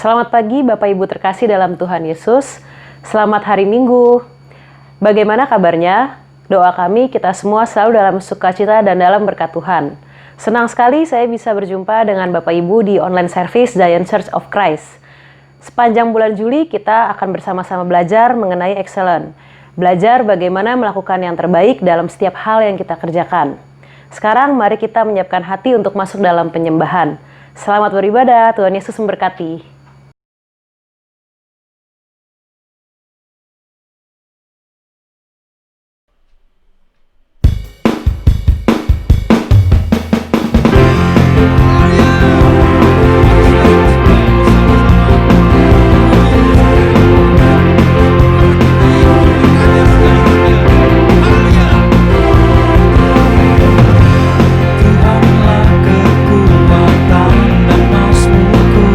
Selamat pagi Bapak Ibu terkasih dalam Tuhan Yesus. Selamat hari Minggu. Bagaimana kabarnya? Doa kami kita semua selalu dalam sukacita dan dalam berkat Tuhan. Senang sekali saya bisa berjumpa dengan Bapak Ibu di online service Zion Church of Christ. Sepanjang bulan Juli kita akan bersama-sama belajar mengenai excellence. Belajar bagaimana melakukan yang terbaik dalam setiap hal yang kita kerjakan. Sekarang mari kita menyiapkan hati untuk masuk dalam penyembahan. Selamat beribadah, Tuhan Yesus memberkati. Tuhanlah kekuatan dan mazmurku.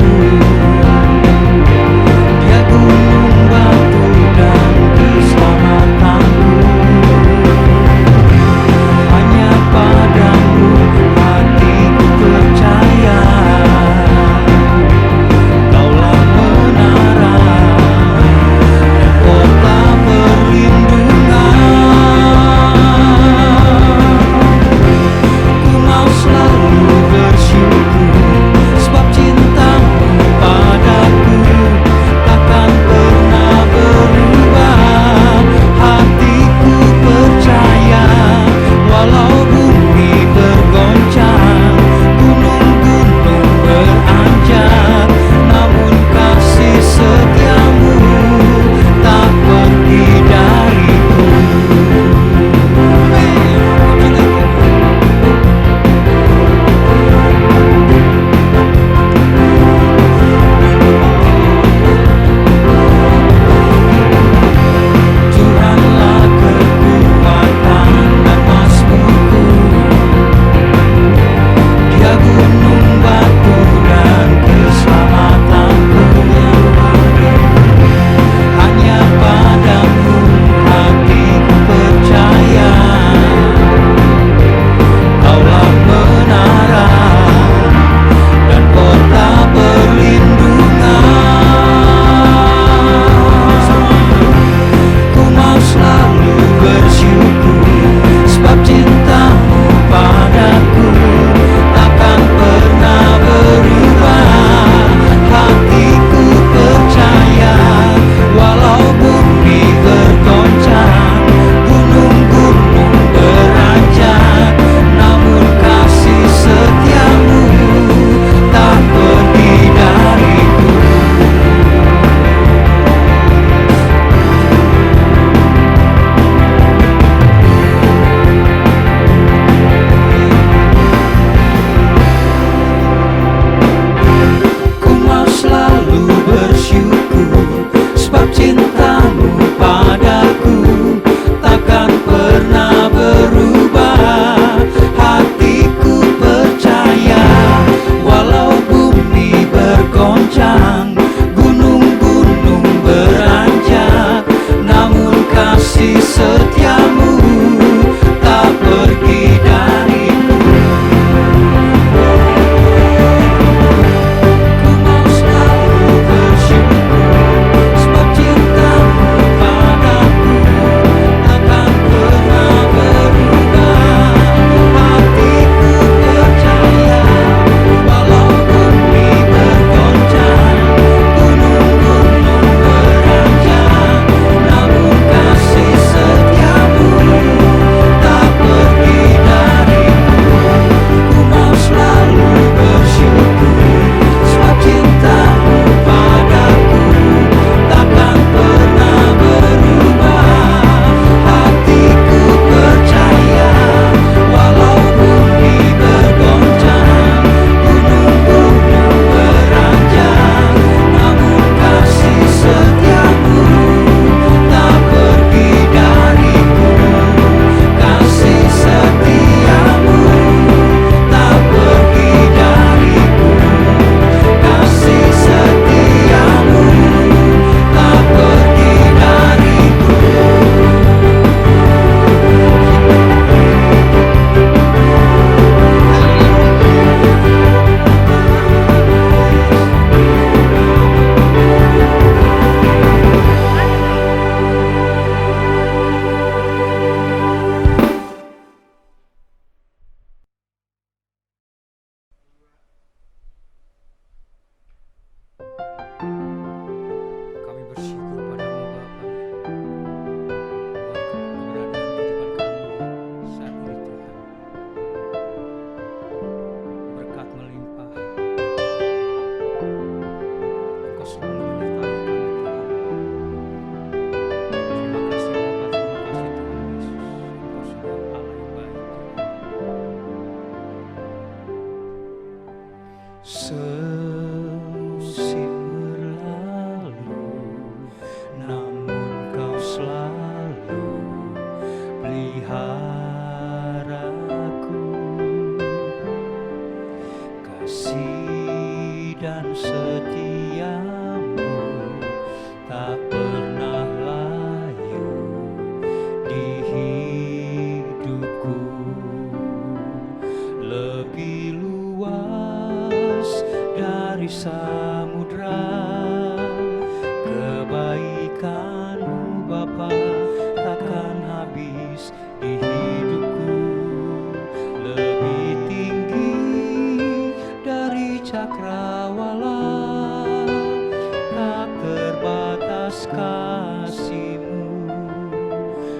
kasih-Mu,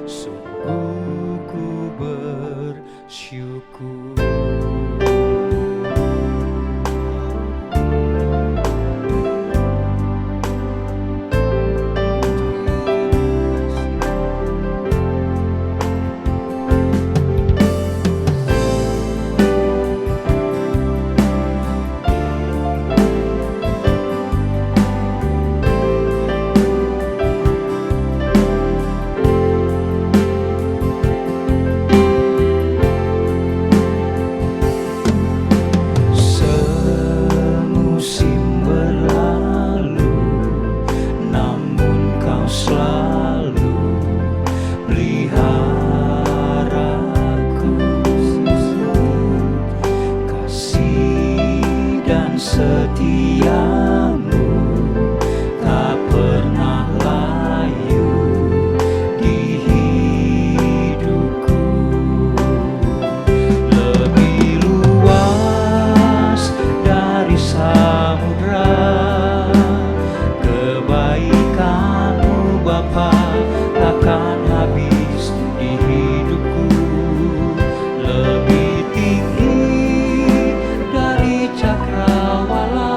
sungguh ku bersyukur. Semusim berlalu, namun Kau selalu peliharaku. Kasih dan setia-Mu tak pernah layu di hidupku. Lebih luas dari samudra, kebaikan-Mu Bapa takkan habis di hidupku. Lebih tinggi dari cakrawala,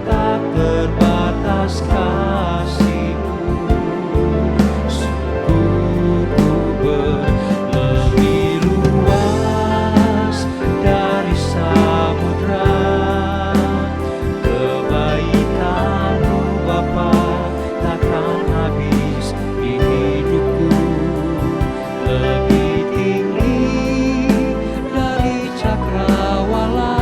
tak terbatas kasih-Mu. Sungguh ku lebih luas dari samudra, kebaikan-Mu Bapa takkan habis di hidupku. Lebih tinggi dari cakrawala,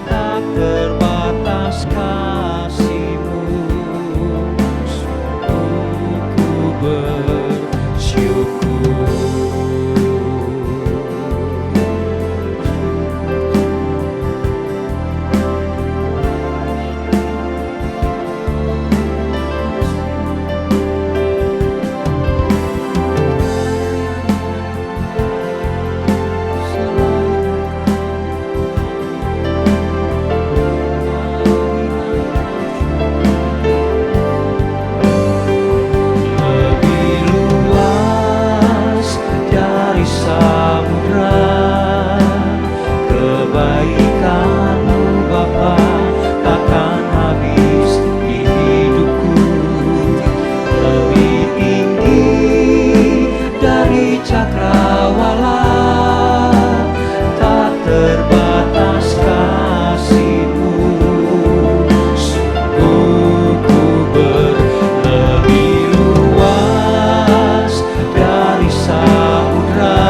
tak terbatas kasih-Mu. Sungguh ku bersyukur. Lebih luas dari samudra, kebaikan-Mu Bapa takkan habis di hidupku. Lebih tinggi dari cakrawala, tak terbatas kasih-Mu. Sungguh ku lebih luas dari samudra,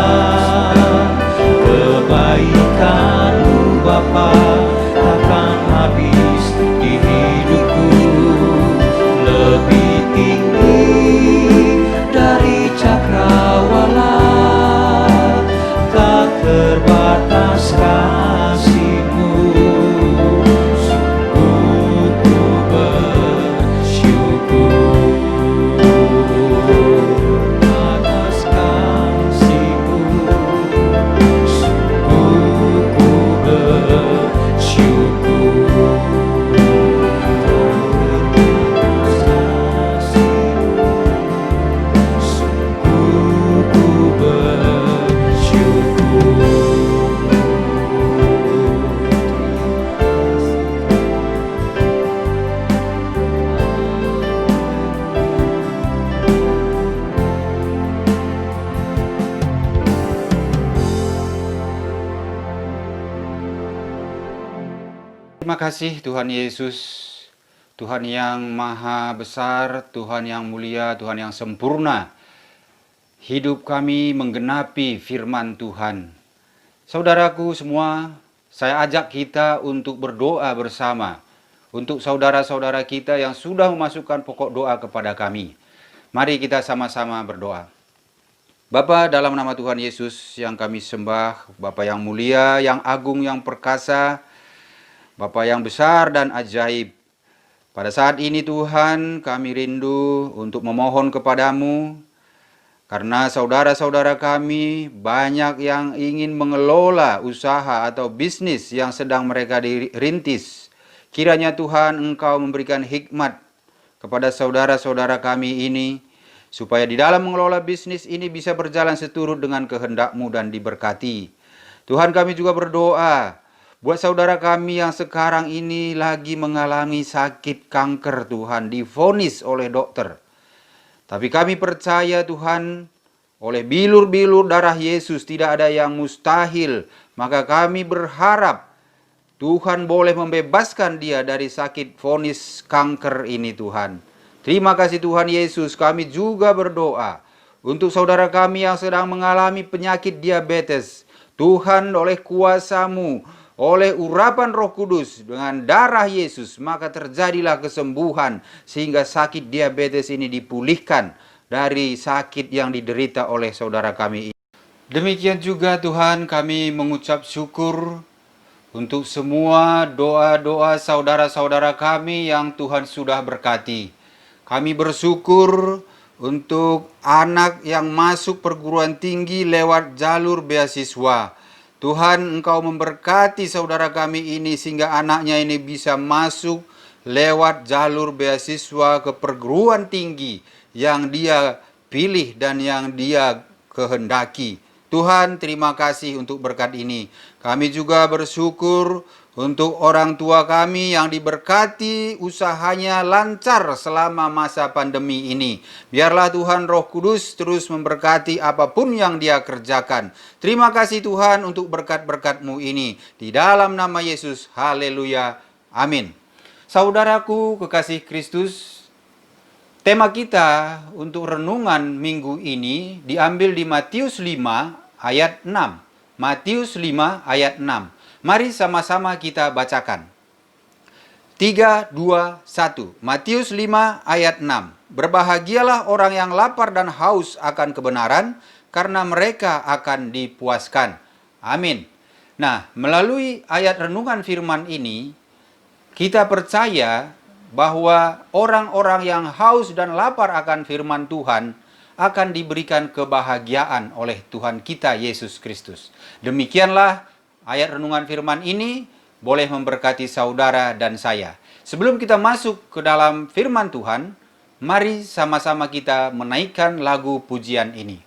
kebaikan-Mu Bapa takkan habis di hidupku. Lebih tinggi dari cakrawala, tak terbatas kasih-Mu. Sungguh ku bersyukur atas kasih-Mu. Sungguh ku bersyukur atas kasih-Mu. Sungguh ku bersyukur. Terima kasih Tuhan Yesus, Tuhan yang maha besar, Tuhan yang mulia, Tuhan yang sempurna. Hidup kami menggenapi firman Tuhan. Saudaraku semua, saya ajak kita untuk berdoa bersama untuk saudara-saudara kita yang sudah memasukkan pokok doa kepada kami. Mari kita sama-sama berdoa. Bapa, dalam nama Tuhan Yesus yang kami sembah, Bapa yang mulia, yang agung, yang perkasa, Bapa yang besar dan ajaib. Pada saat ini Tuhan, kami rindu untuk memohon kepadamu, karena saudara-saudara kami banyak yang ingin mengelola usaha atau bisnis yang sedang mereka dirintis. Kiranya Tuhan Engkau memberikan hikmat kepada saudara-saudara kami ini, supaya di dalam mengelola bisnis ini bisa berjalan seturut dengan kehendak-Mu dan diberkati. Tuhan, kami juga berdoa buat saudara kami yang sekarang ini lagi mengalami sakit kanker, Tuhan, divonis oleh dokter. Tapi kami percaya, Tuhan, oleh bilur-bilur darah Yesus tidak ada yang mustahil. Maka kami berharap Tuhan boleh membebaskan dia dari sakit vonis kanker ini, Tuhan. Terima kasih Tuhan Yesus. Kami juga berdoa untuk saudara kami yang sedang mengalami penyakit diabetes. Tuhan, oleh kuasa-Mu, oleh urapan Roh Kudus dengan darah Yesus, maka terjadilah kesembuhan sehingga sakit diabetes ini dipulihkan dari sakit yang diderita oleh saudara kami ini. Demikian juga Tuhan, kami mengucap syukur untuk semua doa-doa saudara-saudara kami yang Tuhan sudah berkati. Kami bersyukur untuk anak yang masuk perguruan tinggi lewat jalur beasiswa. Tuhan, Engkau memberkati saudara kami ini sehingga anaknya ini bisa masuk lewat jalur beasiswa ke perguruan tinggi yang dia pilih dan yang dia kehendaki. Tuhan, terima kasih untuk berkat ini. Kami juga bersyukur untuk orang tua kami yang diberkati usahanya lancar selama masa pandemi ini. Biarlah Tuhan Roh Kudus terus memberkati apapun yang dia kerjakan. Terima kasih Tuhan untuk berkat-berkat-Mu ini. Di dalam nama Yesus, haleluya, amin. Saudaraku kekasih Kristus, tema kita untuk renungan minggu ini diambil di Matius 5 ayat 6. Matius 5 ayat 6. Mari sama-sama kita bacakan. 3, 2, 1. Matius 5 ayat 6. Berbahagialah orang yang lapar dan haus akan kebenaran, karena mereka akan dipuaskan. Amin. Nah, melalui ayat renungan firman ini, kita percaya bahwa orang-orang yang haus dan lapar akan firman Tuhan akan diberikan kebahagiaan oleh Tuhan kita Yesus Kristus. Demikianlah ayat renungan firman ini boleh memberkati saudara dan saya. Sebelum kita masuk ke dalam firman Tuhan, mari sama-sama kita menaikkan lagu pujian ini.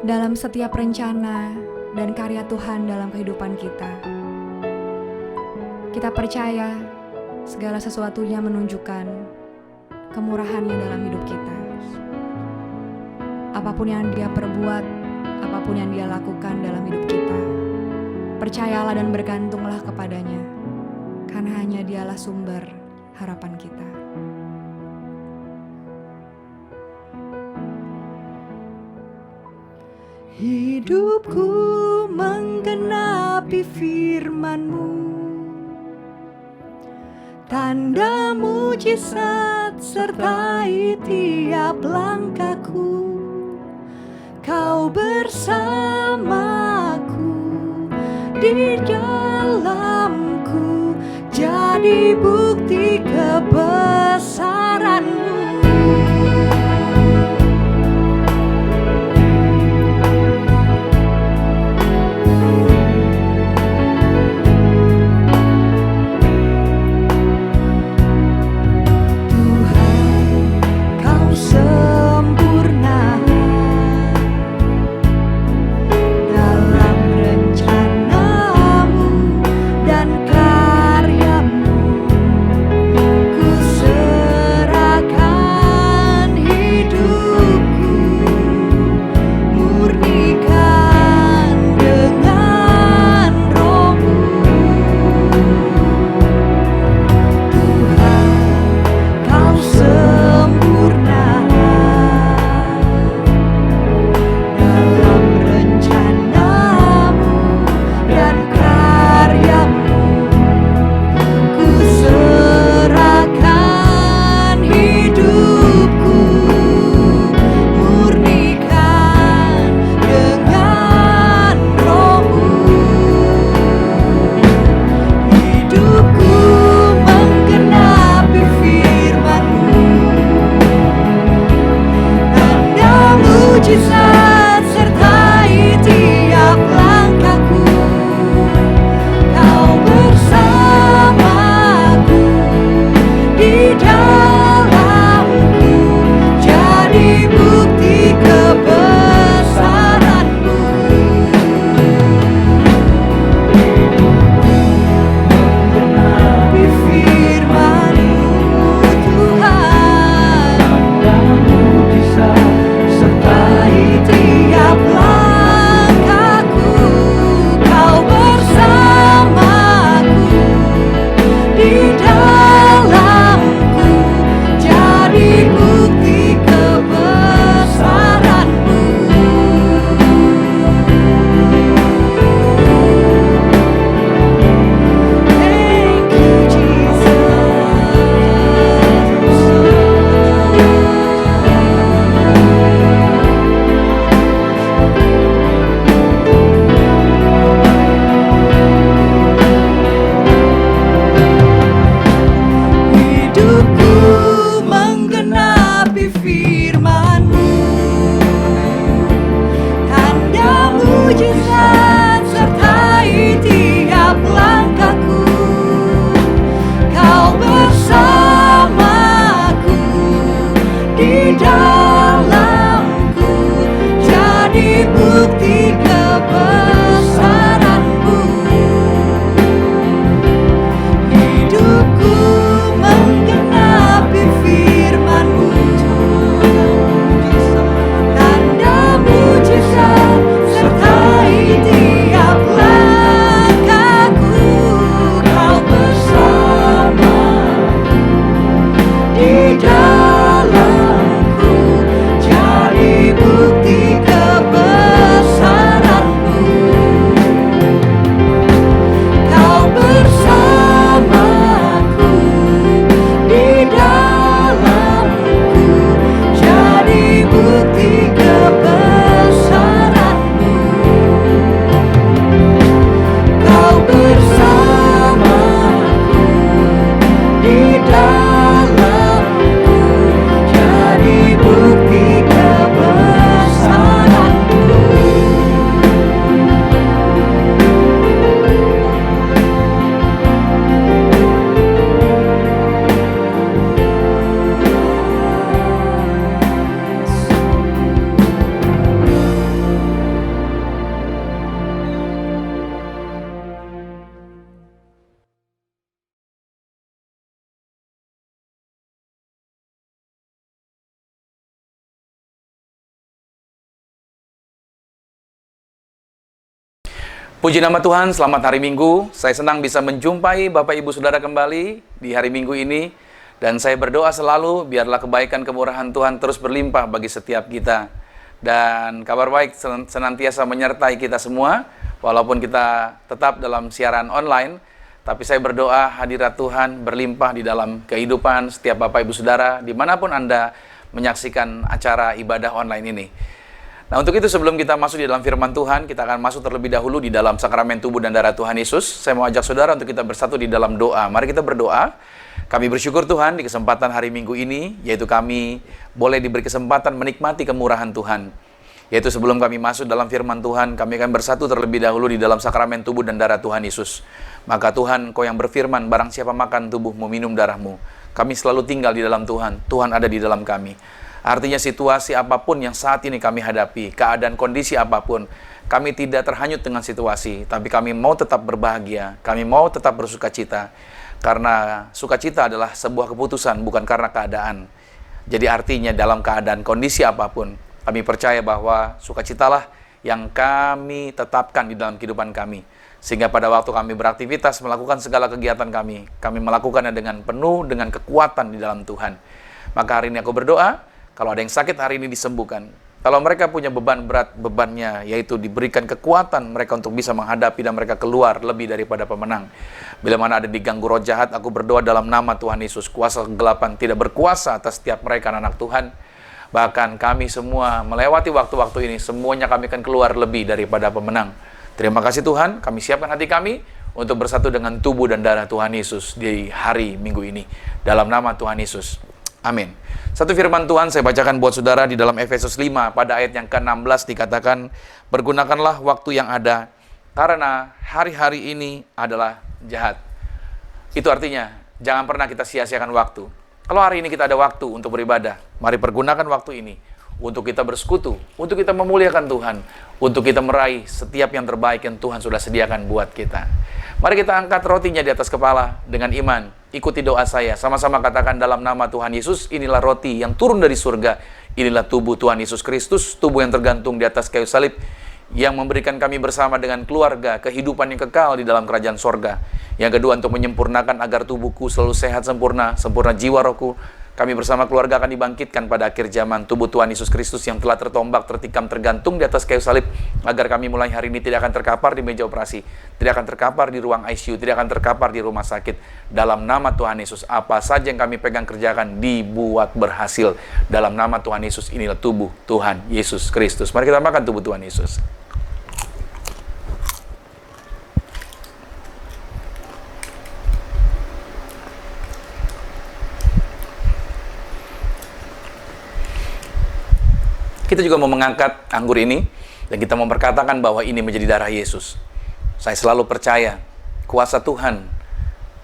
Dalam setiap rencana dan karya Tuhan dalam kehidupan kita, kita percaya segala sesuatunya menunjukkan kemurahan-Nya dalam hidup kita. Apapun yang Dia perbuat, apapun yang Dia lakukan dalam hidup kita, percayalah dan bergantunglah kepadanya, karena hanya Dialah sumber harapan kita. Hidupku menggenapi firman-Mu, tanda mujizat sertai tiap langkahku. Kau bersamaku di dalamku, jadi bukti kebesaran-Mu. bukti kebesaran-Mu. Hidupku menggenapi firman-Mu. Tanda mujizat sertai tiap langkahku. Kau bersama di dalamku, jadi bukti kebesaran-Mu. Kau bersamaku di dalamku, jadi bukti kebesaran-Mu. Kau bersamaku di dalamku, jadi bukti kebesaran-Mu. Puji nama Tuhan, selamat hari Minggu. Saya senang bisa menjumpai Bapak Ibu Saudara kembali di hari Minggu ini. Dan saya berdoa selalu, biarlah kebaikan kemurahan Tuhan terus berlimpah bagi setiap kita. Dan kabar baik senantiasa menyertai kita semua, walaupun kita tetap dalam siaran online. Tapi saya berdoa hadirat Tuhan berlimpah di dalam kehidupan setiap Bapak Ibu Saudara, dimanapun Anda menyaksikan acara ibadah online ini. Nah, untuk itu sebelum kita masuk di dalam firman Tuhan, kita akan masuk terlebih dahulu di dalam sakramen tubuh dan darah Tuhan Yesus. Saya mau ajak saudara untuk kita bersatu di dalam doa. Mari kita berdoa. Kami bersyukur Tuhan di kesempatan hari Minggu ini, yaitu kami boleh diberi kesempatan menikmati kemurahan Tuhan. Yaitu sebelum kami masuk dalam firman Tuhan, kami akan bersatu terlebih dahulu di dalam sakramen tubuh dan darah Tuhan Yesus. Maka Tuhan, Kau yang berfirman, barang siapa makan tubuhmu, minum darahmu. Kami selalu tinggal di dalam Tuhan. Tuhan ada di dalam kami. Artinya situasi apapun yang saat ini kami hadapi, keadaan kondisi apapun, kami tidak terhanyut dengan situasi, tapi kami mau tetap berbahagia, kami mau tetap bersukacita, karena sukacita adalah sebuah keputusan, bukan karena keadaan. Jadi artinya dalam keadaan kondisi apapun, kami percaya bahwa sukacitalah yang kami tetapkan di dalam kehidupan kami. Sehingga pada waktu kami beraktivitas, melakukan segala kegiatan kami melakukannya dengan penuh, dengan kekuatan di dalam Tuhan. Maka hari ini aku berdoa, kalau ada yang sakit hari ini disembuhkan. Kalau mereka punya beban berat, bebannya yaitu diberikan kekuatan mereka untuk bisa menghadapi dan mereka keluar lebih daripada pemenang. Bila mana ada diganggu roh jahat, aku berdoa dalam nama Tuhan Yesus. Kuasa kegelapan tidak berkuasa atas setiap mereka anak Tuhan. Bahkan kami semua melewati waktu-waktu ini, semuanya kami akan keluar lebih daripada pemenang. Terima kasih Tuhan, kami siapkan hati kami untuk bersatu dengan tubuh dan darah Tuhan Yesus di hari Minggu ini. Dalam nama Tuhan Yesus. Amin. Satu firman Tuhan saya bacakan buat saudara di dalam Efesus 5 pada ayat yang ke-16 dikatakan, bergunakanlah waktu yang ada karena hari-hari ini adalah jahat. Itu artinya jangan pernah kita sia-siakan waktu. Kalau hari ini kita ada waktu untuk beribadah, mari pergunakan waktu ini untuk kita bersekutu, untuk kita memuliakan Tuhan, untuk kita meraih setiap yang terbaik yang Tuhan sudah sediakan buat kita. Mari kita angkat rotinya di atas kepala dengan iman. Ikuti doa saya. Sama-sama katakan dalam nama Tuhan Yesus, inilah roti yang turun dari surga. Inilah tubuh Tuhan Yesus Kristus, tubuh yang tergantung di atas kayu salib, yang memberikan kami bersama dengan keluarga kehidupan yang kekal di dalam kerajaan sorga. Yang kedua, untuk menyempurnakan agar tubuhku selalu sehat sempurna, sempurna jiwa rohku. Kami bersama keluarga akan dibangkitkan pada akhir zaman. Tubuh Tuhan Yesus Kristus yang telah tertombak, tertikam, tergantung di atas kayu salib, agar kami mulai hari ini tidak akan terkapar di meja operasi, tidak akan terkapar di ruang ICU, tidak akan terkapar di rumah sakit. Dalam nama Tuhan Yesus, apa saja yang kami pegang kerjakan dibuat berhasil. Dalam nama Tuhan Yesus, inilah tubuh Tuhan Yesus Kristus. Mari kita makan tubuh Tuhan Yesus. Kita juga mau mengangkat anggur ini dan kita mau berkatakan bahwa ini menjadi darah Yesus. Saya selalu percaya kuasa Tuhan,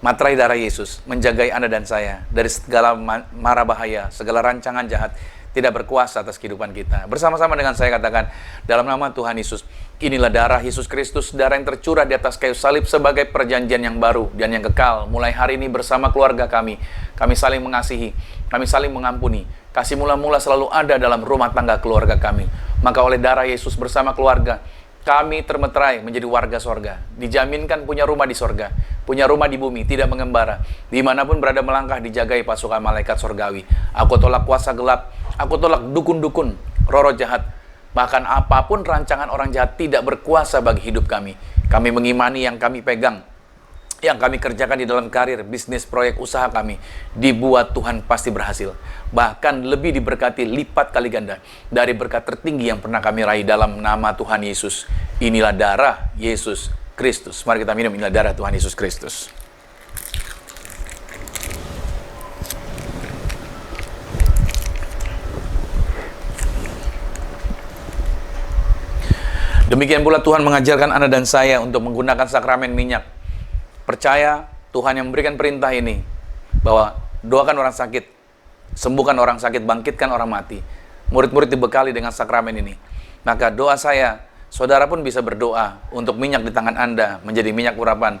materai darah Yesus menjagai Anda dan saya dari segala mara bahaya, segala rancangan jahat. tidak berkuasa atas kehidupan kita. Bersama-sama dengan saya katakan, dalam nama Tuhan Yesus, inilah darah Yesus Kristus, darah yang tercurah di atas kayu salib sebagai perjanjian yang baru dan yang kekal. Mulai hari ini bersama keluarga kami saling mengasihi, kami saling mengampuni. Kasih mula-mula selalu ada dalam rumah tangga keluarga kami. Maka oleh darah Yesus bersama keluarga, kami termeterai menjadi warga sorga. Dijaminkan punya rumah di sorga, punya rumah di bumi, tidak mengembara. Dimanapun berada melangkah, dijagai pasukan malaikat sorgawi. Aku tolak kuasa gelap, aku tolak dukun-dukun, roh-roh jahat. Bahkan apapun rancangan orang jahat tidak berkuasa bagi hidup kami. Kami mengimani yang kami pegang, yang kami kerjakan di dalam karir, bisnis, proyek, usaha kami, dibuat Tuhan pasti berhasil. Bahkan lebih diberkati lipat kali ganda dari berkat tertinggi yang pernah kami raih dalam nama Tuhan Yesus. Inilah darah Yesus Kristus. Mari kita minum, inilah darah Tuhan Yesus Kristus. Demikian pula Tuhan mengajarkan Anda dan saya untuk menggunakan sakramen minyak. Percaya Tuhan yang memberikan perintah ini, bahwa doakan orang sakit, sembuhkan orang sakit, bangkitkan orang mati. Murid-murid dibekali dengan sakramen ini. Maka doa saya, saudara pun bisa berdoa untuk minyak di tangan Anda menjadi minyak urapan.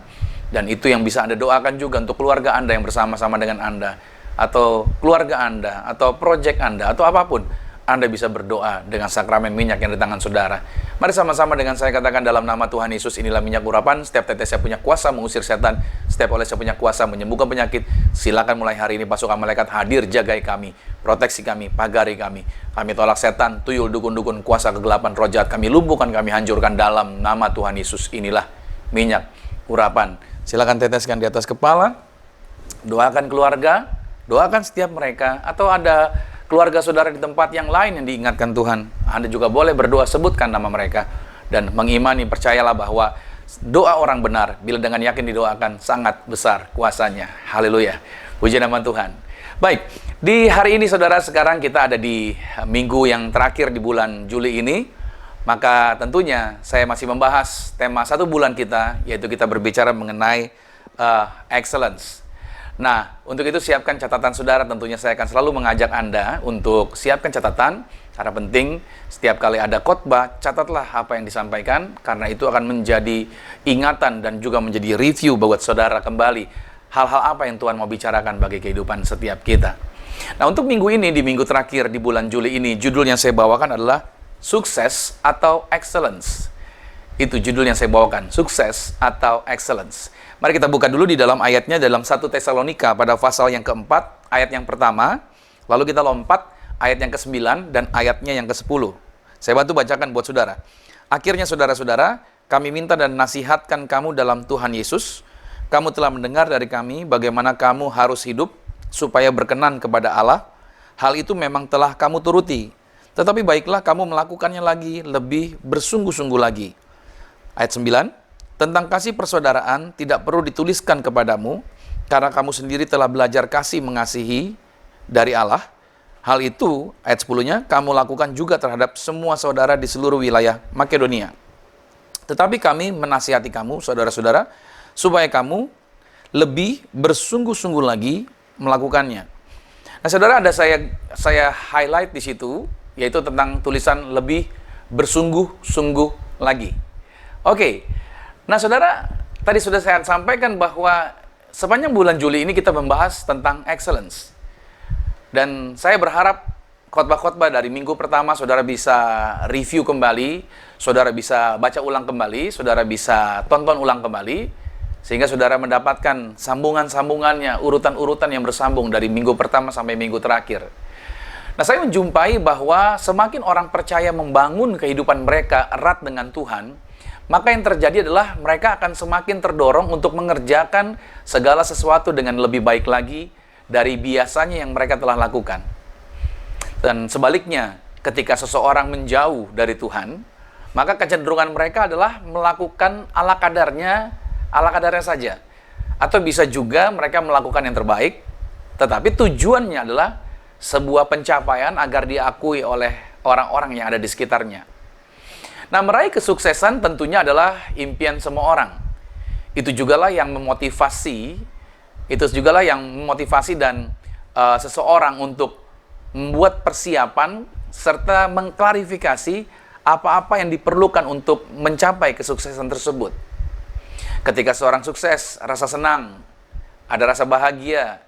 Dan itu yang bisa Anda doakan juga untuk keluarga Anda yang bersama-sama dengan Anda, atau keluarga Anda, atau proyek Anda, atau apapun. Anda bisa berdoa dengan sakramen minyak yang di tangan saudara. Mari sama-sama dengan saya katakan, dalam nama Tuhan Yesus, inilah minyak urapan. Setiap tetesnya punya kuasa mengusir setan, setiap olesnya punya kuasa menyembuhkan penyakit. Silakan mulai hari ini pasukan malaikat hadir, jagai kami, proteksi kami, pagari kami. Kami tolak setan, tuyul, dukun-dukun, kuasa kegelapan, roh jahat. Kami lumpuhkan, kami hancurkan dalam nama Tuhan Yesus. Inilah minyak urapan. Silakan teteskan di atas kepala. Doakan keluarga, doakan setiap mereka, atau ada keluarga saudara di tempat yang lain yang diingatkan Tuhan. Anda juga boleh berdoa, sebutkan nama mereka. Dan mengimani, percayalah bahwa doa orang benar, bila dengan yakin didoakan, sangat besar kuasanya. Haleluya. Puji nama Tuhan. Baik, di hari ini saudara, sekarang kita ada di minggu yang terakhir di bulan Juli ini. Maka tentunya saya masih membahas tema satu bulan kita, yaitu kita berbicara mengenai excellence. Nah, untuk itu siapkan catatan saudara. Tentunya saya akan selalu mengajak Anda untuk siapkan catatan, karena penting setiap kali ada khotbah, catatlah apa yang disampaikan, karena itu akan menjadi ingatan dan juga menjadi review buat saudara kembali hal-hal apa yang Tuhan mau bicarakan bagi kehidupan setiap kita. Nah, untuk minggu ini, di minggu terakhir di bulan Juli ini, judul yang saya bawakan adalah sukses atau excellence. Itu judul yang saya bawakan, sukses atau excellence. Mari kita buka dulu di dalam ayatnya, dalam 1 Tesalonika pada pasal yang keempat, ayat yang pertama. Lalu kita lompat ayat yang ke-9 dan ayatnya yang ke-10. Saya bantu bacakan buat saudara. Akhirnya saudara-saudara, kami minta dan nasihatkan kamu dalam Tuhan Yesus. Kamu telah mendengar dari kami bagaimana kamu harus hidup supaya berkenan kepada Allah. Hal itu memang telah kamu turuti. Tetapi baiklah kamu melakukannya lagi, lebih bersungguh-sungguh lagi. Ayat 9. Tentang kasih persaudaraan tidak perlu dituliskan kepadamu, karena kamu sendiri telah belajar kasih mengasihi dari Allah. Hal itu, ayat 10-nya, kamu lakukan juga terhadap semua saudara di seluruh wilayah Makedonia. Tetapi kami menasihati kamu, saudara-saudara, supaya kamu lebih bersungguh-sungguh lagi melakukannya. Nah, saudara, ada saya highlight di situ, yaitu tentang tulisan lebih bersungguh-sungguh lagi. Oke. Nah, saudara, tadi sudah saya sampaikan bahwa sepanjang bulan Juli ini kita membahas tentang excellence. Dan saya berharap khotbah-khotbah dari minggu pertama saudara bisa review kembali, saudara bisa baca ulang kembali, saudara bisa tonton ulang kembali, sehingga saudara mendapatkan sambungan-sambungannya, urutan-urutan yang bersambung dari minggu pertama sampai minggu terakhir. Nah, saya menjumpai bahwa semakin orang percaya membangun kehidupan mereka erat dengan Tuhan, maka yang terjadi adalah mereka akan semakin terdorong untuk mengerjakan segala sesuatu dengan lebih baik lagi dari biasanya yang mereka telah lakukan. Dan sebaliknya, ketika seseorang menjauh dari Tuhan, maka kecenderungan mereka adalah melakukan ala kadarnya saja. Atau bisa juga mereka melakukan yang terbaik, tetapi tujuannya adalah sebuah pencapaian agar diakui oleh orang-orang yang ada di sekitarnya. Nah, meraih kesuksesan tentunya adalah impian semua orang. Itu jugalah yang memotivasi dan seseorang untuk membuat persiapan serta mengklarifikasi apa-apa yang diperlukan untuk mencapai kesuksesan tersebut. Ketika seorang sukses, rasa senang, ada rasa bahagia,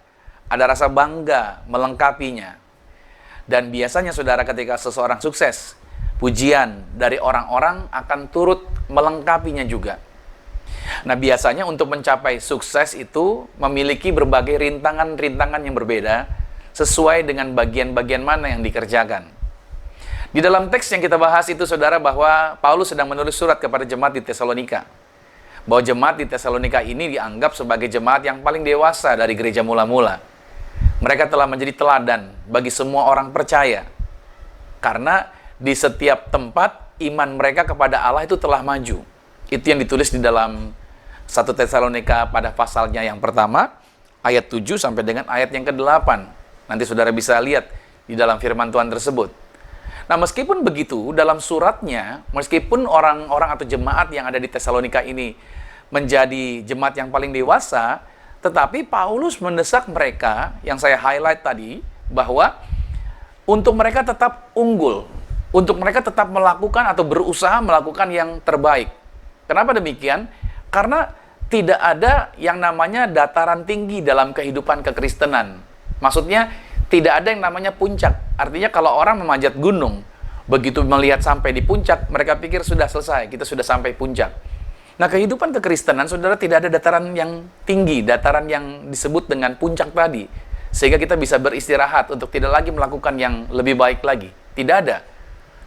ada rasa bangga melengkapinya. Dan biasanya saudara, ketika seseorang sukses, pujian dari orang-orang akan turut melengkapinya juga. Nah, biasanya untuk mencapai sukses itu memiliki berbagai rintangan-rintangan yang berbeda sesuai dengan bagian-bagian mana yang dikerjakan. Di dalam teks yang kita bahas itu, saudara, bahwa Paulus sedang menulis surat kepada jemaat di Tesalonika. Bahwa jemaat di Tesalonika ini dianggap sebagai jemaat yang paling dewasa dari gereja mula-mula. Mereka telah menjadi teladan bagi semua orang percaya. Karena di setiap tempat iman mereka kepada Allah itu telah maju. Itu yang ditulis di dalam 1 Tesalonika pada pasalnya yang pertama, ayat 7 sampai dengan ayat yang ke-8. Nanti saudara bisa lihat di dalam firman Tuhan tersebut. Nah, meskipun begitu, dalam suratnya, meskipun orang-orang atau jemaat yang ada di Tesalonika ini menjadi jemaat yang paling dewasa, tetapi Paulus mendesak mereka, yang saya highlight tadi, bahwa untuk mereka tetap unggul, untuk mereka tetap melakukan atau berusaha melakukan yang terbaik. Kenapa demikian? Karena tidak ada yang namanya dataran tinggi dalam kehidupan kekristenan. Maksudnya, tidak ada yang namanya puncak. Artinya kalau orang memanjat gunung, begitu melihat sampai di puncak, mereka pikir sudah selesai, kita sudah sampai puncak. Nah, kehidupan kekristenan, saudara, tidak ada dataran yang tinggi, dataran yang disebut dengan puncak tadi. Sehingga kita bisa beristirahat untuk tidak lagi melakukan yang lebih baik lagi. Tidak ada.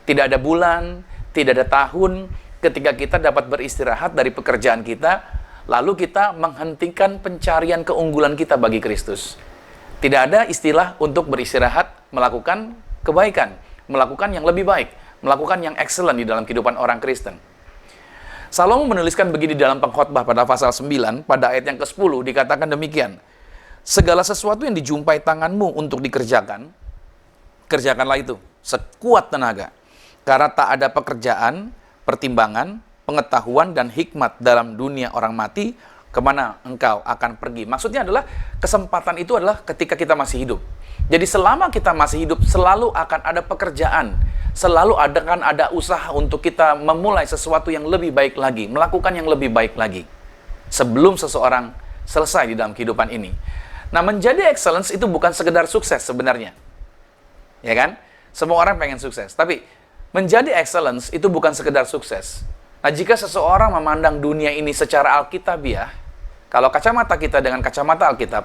Tidak ada bulan, tidak ada tahun, ketika kita dapat beristirahat dari pekerjaan kita, lalu kita menghentikan pencarian keunggulan kita bagi Kristus. Tidak ada istilah untuk beristirahat, melakukan kebaikan, melakukan yang lebih baik, melakukan yang excellent di dalam kehidupan orang Kristen. Salomo menuliskan begini dalam pengkhotbah pada pasal 9, pada ayat yang ke-10, dikatakan demikian. Segala sesuatu yang dijumpai tanganmu untuk dikerjakan, kerjakanlah itu sekuat tenaga. Karena tak ada pekerjaan, pertimbangan, pengetahuan, dan hikmat dalam dunia orang mati, kemana engkau akan pergi. Maksudnya adalah kesempatan itu adalah ketika kita masih hidup. Jadi selama kita masih hidup, selalu akan ada pekerjaan, selalu akan ada usaha untuk kita memulai sesuatu yang lebih baik lagi, melakukan yang lebih baik lagi sebelum seseorang selesai di dalam kehidupan ini. Nah, menjadi excellence itu bukan sekedar sukses sebenarnya, ya kan? Semua orang pengen sukses, tapi menjadi excellence itu bukan sekedar sukses. Nah, jika seseorang memandang dunia ini secara alkitabiah, kalau kacamata kita dengan kacamata Alkitab,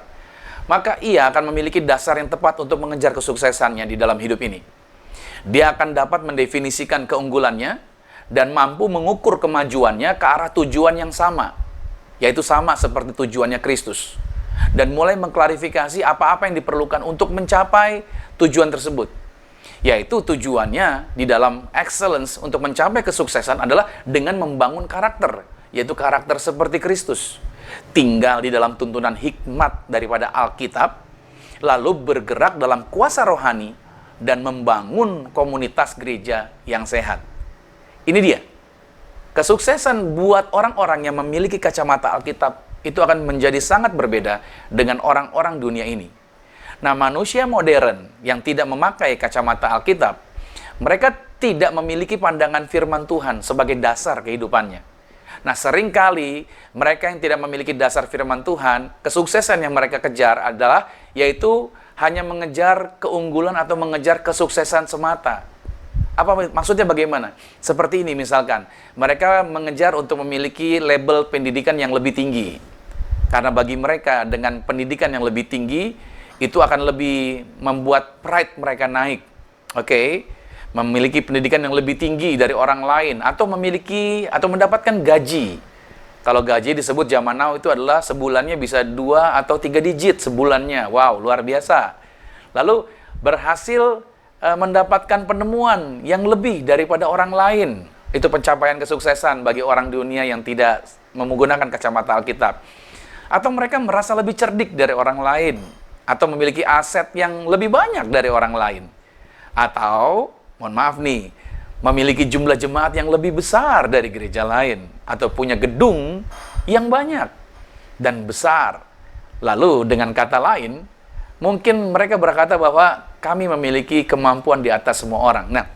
maka ia akan memiliki dasar yang tepat untuk mengejar kesuksesannya di dalam hidup ini. Dia akan dapat mendefinisikan keunggulannya dan mampu mengukur kemajuannya ke arah tujuan yang sama, yaitu sama seperti tujuannya Kristus. Dan mulai mengklarifikasi apa-apa yang diperlukan untuk mencapai tujuan tersebut. Yaitu tujuannya di dalam excellence untuk mencapai kesuksesan adalah dengan membangun karakter, yaitu karakter seperti Kristus. Tinggal di dalam tuntunan hikmat daripada Alkitab, lalu bergerak dalam kuasa rohani dan membangun komunitas gereja yang sehat. Ini dia. Kesuksesan buat orang-orang yang memiliki kacamata Alkitab itu akan menjadi sangat berbeda dengan orang-orang dunia ini. Nah, manusia modern yang tidak memakai kacamata Alkitab, mereka tidak memiliki pandangan firman Tuhan sebagai dasar kehidupannya. Nah, seringkali mereka yang tidak memiliki dasar firman Tuhan, kesuksesan yang mereka kejar adalah yaitu hanya mengejar keunggulan atau mengejar kesuksesan semata. Apa maksudnya bagaimana? Seperti ini misalkan, mereka mengejar untuk memiliki label pendidikan yang lebih tinggi. Karena bagi mereka dengan pendidikan yang lebih tinggi, itu akan lebih membuat pride mereka naik. Oke? Memiliki pendidikan yang lebih tinggi dari orang lain, atau memiliki atau mendapatkan gaji. Kalau gaji disebut zaman now itu adalah sebulannya bisa 2 atau 3 digit sebulannya. Wow, luar biasa. Lalu berhasil mendapatkan penemuan yang lebih daripada orang lain. Itu pencapaian kesuksesan bagi orang dunia yang tidak menggunakan kacamata Alkitab. Atau mereka merasa lebih cerdik dari orang lain, atau memiliki aset yang lebih banyak dari orang lain. Atau, mohon maaf nih, memiliki jumlah jemaat yang lebih besar dari gereja lain, atau punya gedung yang banyak dan besar. Lalu dengan kata lain, mungkin mereka berkata bahwa kami memiliki kemampuan di atas semua orang. Nah,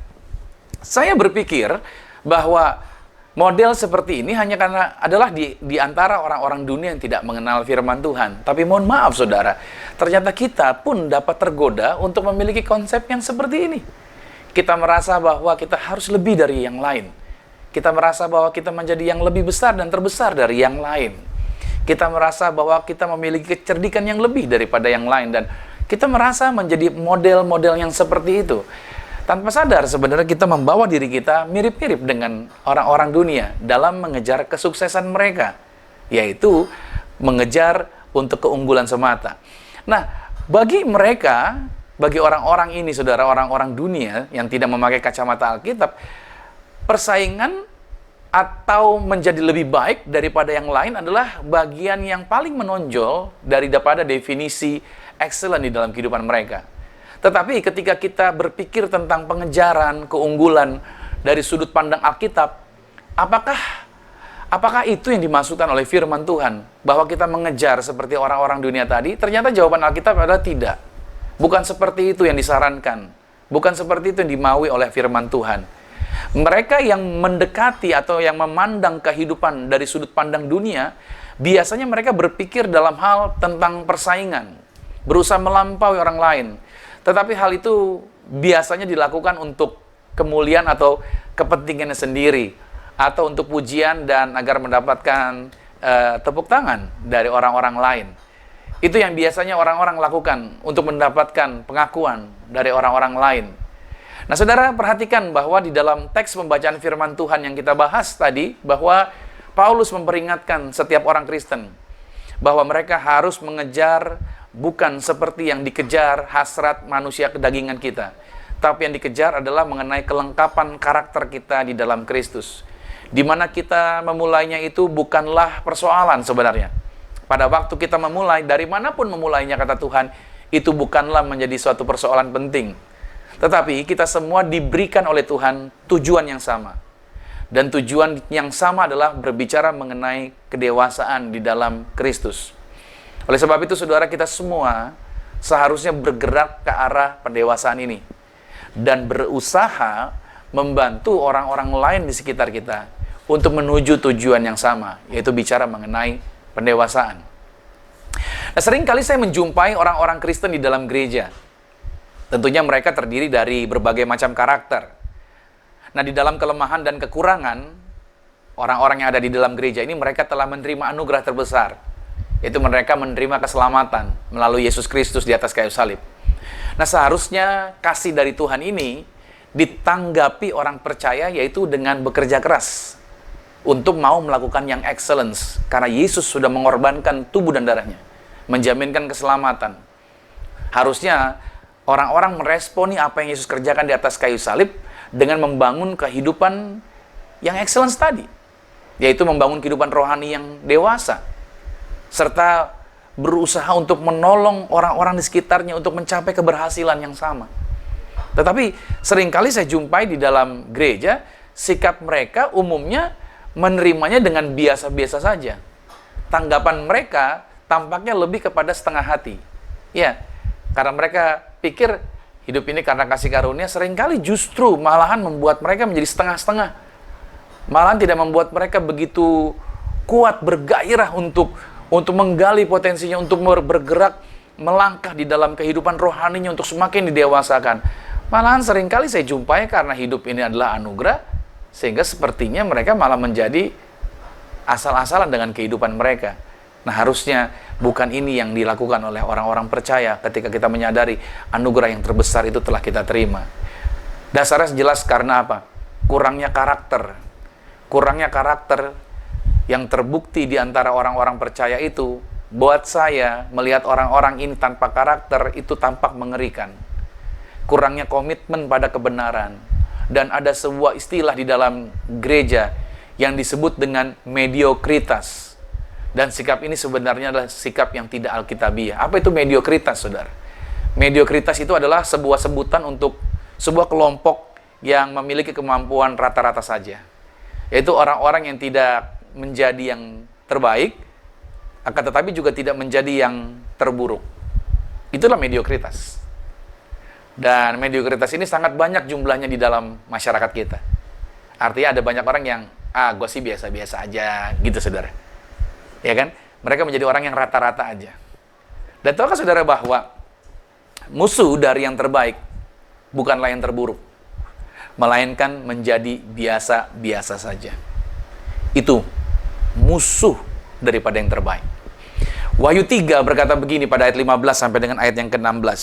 saya berpikir bahwa model seperti ini hanya karena adalah di antara orang-orang dunia yang tidak mengenal firman Tuhan. Tapi mohon maaf saudara, ternyata kita pun dapat tergoda untuk memiliki konsep yang seperti ini. Kita merasa bahwa kita harus lebih dari yang lain. Kita merasa bahwa kita menjadi yang lebih besar dan terbesar dari yang lain. Kita merasa bahwa kita memiliki kecerdikan yang lebih daripada yang lain. Dan kita merasa menjadi model-model yang seperti itu. Tanpa sadar sebenarnya kita membawa diri kita mirip-mirip dengan orang-orang dunia dalam mengejar kesuksesan mereka. Yaitu mengejar untuk keunggulan semata. Nah, bagi mereka, bagi orang-orang ini, saudara, orang-orang dunia yang tidak memakai kacamata Alkitab, persaingan atau menjadi lebih baik daripada yang lain adalah bagian yang paling menonjol daripada definisi excellent di dalam kehidupan mereka. Tetapi ketika kita berpikir tentang pengejaran, keunggulan dari sudut pandang Alkitab, apakah itu yang dimaksudkan oleh firman Tuhan? Bahwa kita mengejar seperti orang-orang dunia tadi? Ternyata jawaban Alkitab adalah tidak. Bukan seperti itu yang disarankan. Bukan seperti itu yang dimaui oleh firman Tuhan. Mereka yang mendekati atau yang memandang kehidupan dari sudut pandang dunia, biasanya mereka berpikir dalam hal tentang persaingan, berusaha melampaui orang lain. Tetapi hal itu biasanya dilakukan untuk kemuliaan atau kepentingannya sendiri, atau untuk pujian dan agar mendapatkan tepuk tangan dari orang-orang lain. Itu yang biasanya orang-orang lakukan untuk mendapatkan pengakuan dari orang-orang lain. Nah, saudara, perhatikan bahwa di dalam teks pembacaan firman Tuhan yang kita bahas tadi, bahwa Paulus memperingatkan setiap orang Kristen bahwa mereka harus mengejar bukan seperti yang dikejar hasrat manusia kedagingan kita, tapi yang dikejar adalah mengenai kelengkapan karakter kita di dalam Kristus. Di mana kita memulainya itu bukanlah persoalan sebenarnya. Pada waktu kita memulai, dari manapun memulainya kata Tuhan, itu bukanlah menjadi suatu persoalan penting. Tetapi kita semua diberikan oleh Tuhan tujuan yang sama. Dan tujuan yang sama adalah berbicara mengenai kedewasaan di dalam Kristus. Oleh sebab itu, saudara, kita semua seharusnya bergerak ke arah pendewasaan ini. Dan berusaha membantu orang-orang lain di sekitar kita untuk menuju tujuan yang sama, yaitu bicara mengenai pendewasaan. Nah, seringkali saya menjumpai orang-orang Kristen di dalam gereja. Tentunya mereka terdiri dari berbagai macam karakter. Nah, di dalam kelemahan dan kekurangan, orang-orang yang ada di dalam gereja ini, mereka telah menerima anugerah terbesar. Yaitu mereka menerima keselamatan melalui Yesus Kristus di atas kayu salib. Nah, seharusnya kasih dari Tuhan ini ditanggapi orang percaya, yaitu dengan bekerja keras untuk mau melakukan yang excellence. Karena Yesus sudah mengorbankan tubuh dan darahnya, menjaminkan keselamatan. Harusnya orang-orang meresponi apa yang Yesus kerjakan di atas kayu salib dengan membangun kehidupan yang excellence tadi, yaitu membangun kehidupan rohani yang dewasa, serta berusaha untuk menolong orang-orang di sekitarnya untuk mencapai keberhasilan yang sama. Tetapi seringkali saya jumpai di dalam gereja, sikap mereka umumnya menerimanya dengan biasa-biasa saja. Tanggapan mereka tampaknya lebih kepada setengah hati. Ya, karena mereka pikir hidup ini karena kasih karunia, seringkali justru malahan membuat mereka menjadi setengah-setengah. Malahan tidak membuat mereka begitu kuat, bergairah untuk menggali potensinya, untuk bergerak, melangkah di dalam kehidupan rohaninya untuk semakin didewasakan. Malahan seringkali saya jumpai karena hidup ini adalah anugerah, sehingga sepertinya mereka malah menjadi asal-asalan dengan kehidupan mereka. Nah, harusnya bukan ini yang dilakukan oleh orang-orang percaya ketika kita menyadari anugerah yang terbesar itu telah kita terima. Dasarnya jelas karena apa? Kurangnya karakter. Kurangnya karakter yang terbukti di antara orang-orang percaya itu, buat saya melihat orang-orang ini tanpa karakter itu tampak mengerikan. Kurangnya komitmen pada kebenaran. Dan ada sebuah istilah di dalam gereja yang disebut dengan mediokritas. Dan sikap ini sebenarnya adalah sikap yang tidak alkitabiah. Apa itu mediokritas, saudara? Mediokritas itu adalah sebuah sebutan untuk sebuah kelompok yang memiliki kemampuan rata-rata saja. Yaitu orang-orang yang tidak menjadi yang terbaik, akan tetapi juga tidak menjadi yang terburuk. Itulah mediokritas. Dan mediokritas ini sangat banyak jumlahnya di dalam masyarakat kita. Artinya ada banyak orang yang, gue sih biasa-biasa aja, gitu saudara. Ya kan? Mereka menjadi orang yang rata-rata aja. Dan tahukah saudara bahwa musuh dari yang terbaik bukanlah yang terburuk, melainkan menjadi biasa-biasa saja. Itu musuh daripada yang terbaik. Wahyu 3 berkata begini pada ayat 15 sampai dengan ayat yang ke-16.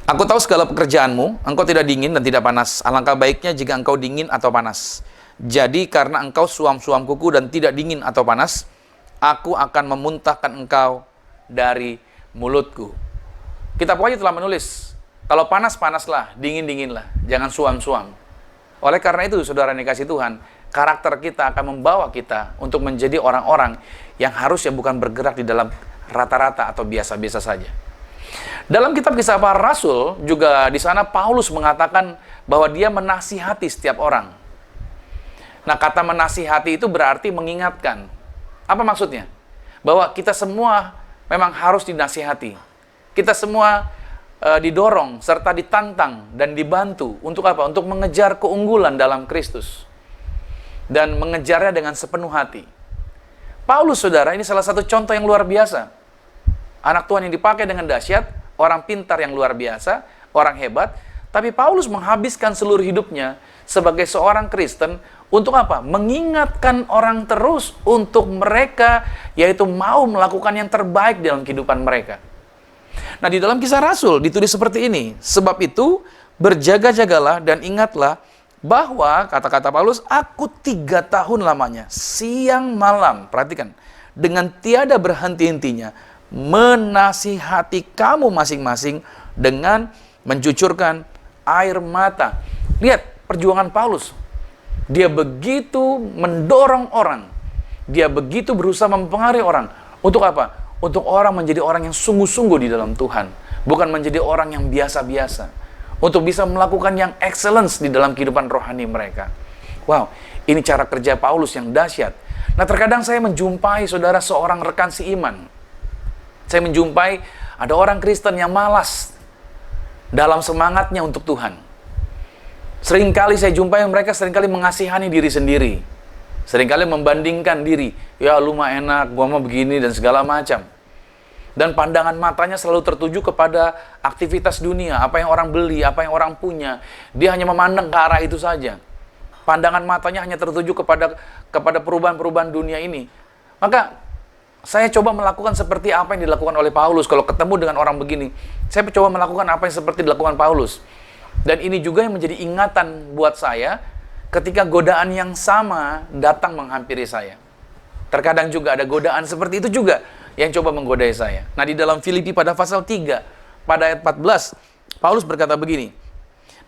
Aku tahu segala pekerjaanmu, engkau tidak dingin dan tidak panas. Alangkah baiknya jika engkau dingin atau panas. Jadi karena engkau suam-suam kuku dan tidak dingin atau panas, aku akan memuntahkan engkau dari mulutku. Kitab Wahyu telah menulis, kalau panas, panaslah, dingin, dinginlah. Jangan suam-suam. Oleh karena itu, saudara yang dikasihi Tuhan, karakter kita akan membawa kita untuk menjadi orang-orang yang harusnya bukan bergerak di dalam rata-rata atau biasa-biasa saja. Dalam kitab Kisah Para Rasul, juga di sana Paulus mengatakan bahwa dia menasihati setiap orang. Nah, kata menasihati itu berarti mengingatkan. Apa maksudnya? Bahwa kita semua memang harus dinasihati. Kita semua didorong serta ditantang dan dibantu untuk apa? Untuk mengejar keunggulan dalam Kristus dan mengejarnya dengan sepenuh hati. Paulus, saudara, ini salah satu contoh yang luar biasa. Anak Tuhan yang dipakai dengan dahsyat, orang pintar yang luar biasa, orang hebat, tapi Paulus menghabiskan seluruh hidupnya sebagai seorang Kristen untuk apa? Mengingatkan orang terus untuk mereka, yaitu mau melakukan yang terbaik dalam kehidupan mereka. Nah, di dalam Kisah Rasul ditulis seperti ini. Sebab itu, berjaga-jagalah dan ingatlah bahwa, kata-kata Paulus, aku 3 tahun lamanya, siang malam, perhatikan, dengan tiada berhenti-hentinya, menasihati kamu masing-masing dengan mencucurkan air mata. Lihat perjuangan Paulus. Dia begitu mendorong orang. Dia begitu berusaha mempengaruhi orang. Untuk apa? Untuk orang menjadi orang yang sungguh-sungguh di dalam Tuhan. Bukan menjadi orang yang biasa-biasa. Untuk bisa melakukan yang excellence di dalam kehidupan rohani mereka. Wow, ini cara kerja Paulus yang dahsyat. Nah, terkadang saya menjumpai, saudara, seorang rekan seiman. Saya menjumpai ada orang Kristen yang malas dalam semangatnya untuk Tuhan. Seringkali saya jumpai mereka seringkali mengasihani diri sendiri. Seringkali membandingkan diri. Ya, lu mah enak, gua mah begini, dan segala macam. Dan pandangan matanya selalu tertuju kepada aktivitas dunia. Apa yang orang beli, apa yang orang punya. Dia hanya memandang ke arah itu saja. Pandangan matanya hanya tertuju kepada perubahan-perubahan dunia ini. Maka saya coba melakukan seperti apa yang dilakukan oleh Paulus. Kalau ketemu dengan orang begini, saya coba melakukan apa yang seperti dilakukan Paulus. Dan ini juga yang menjadi ingatan buat saya ketika godaan yang sama datang menghampiri saya. Terkadang juga ada godaan seperti itu juga yang coba menggodai saya. Nah, di dalam Filipi pada pasal 3, pada ayat 14, Paulus berkata begini,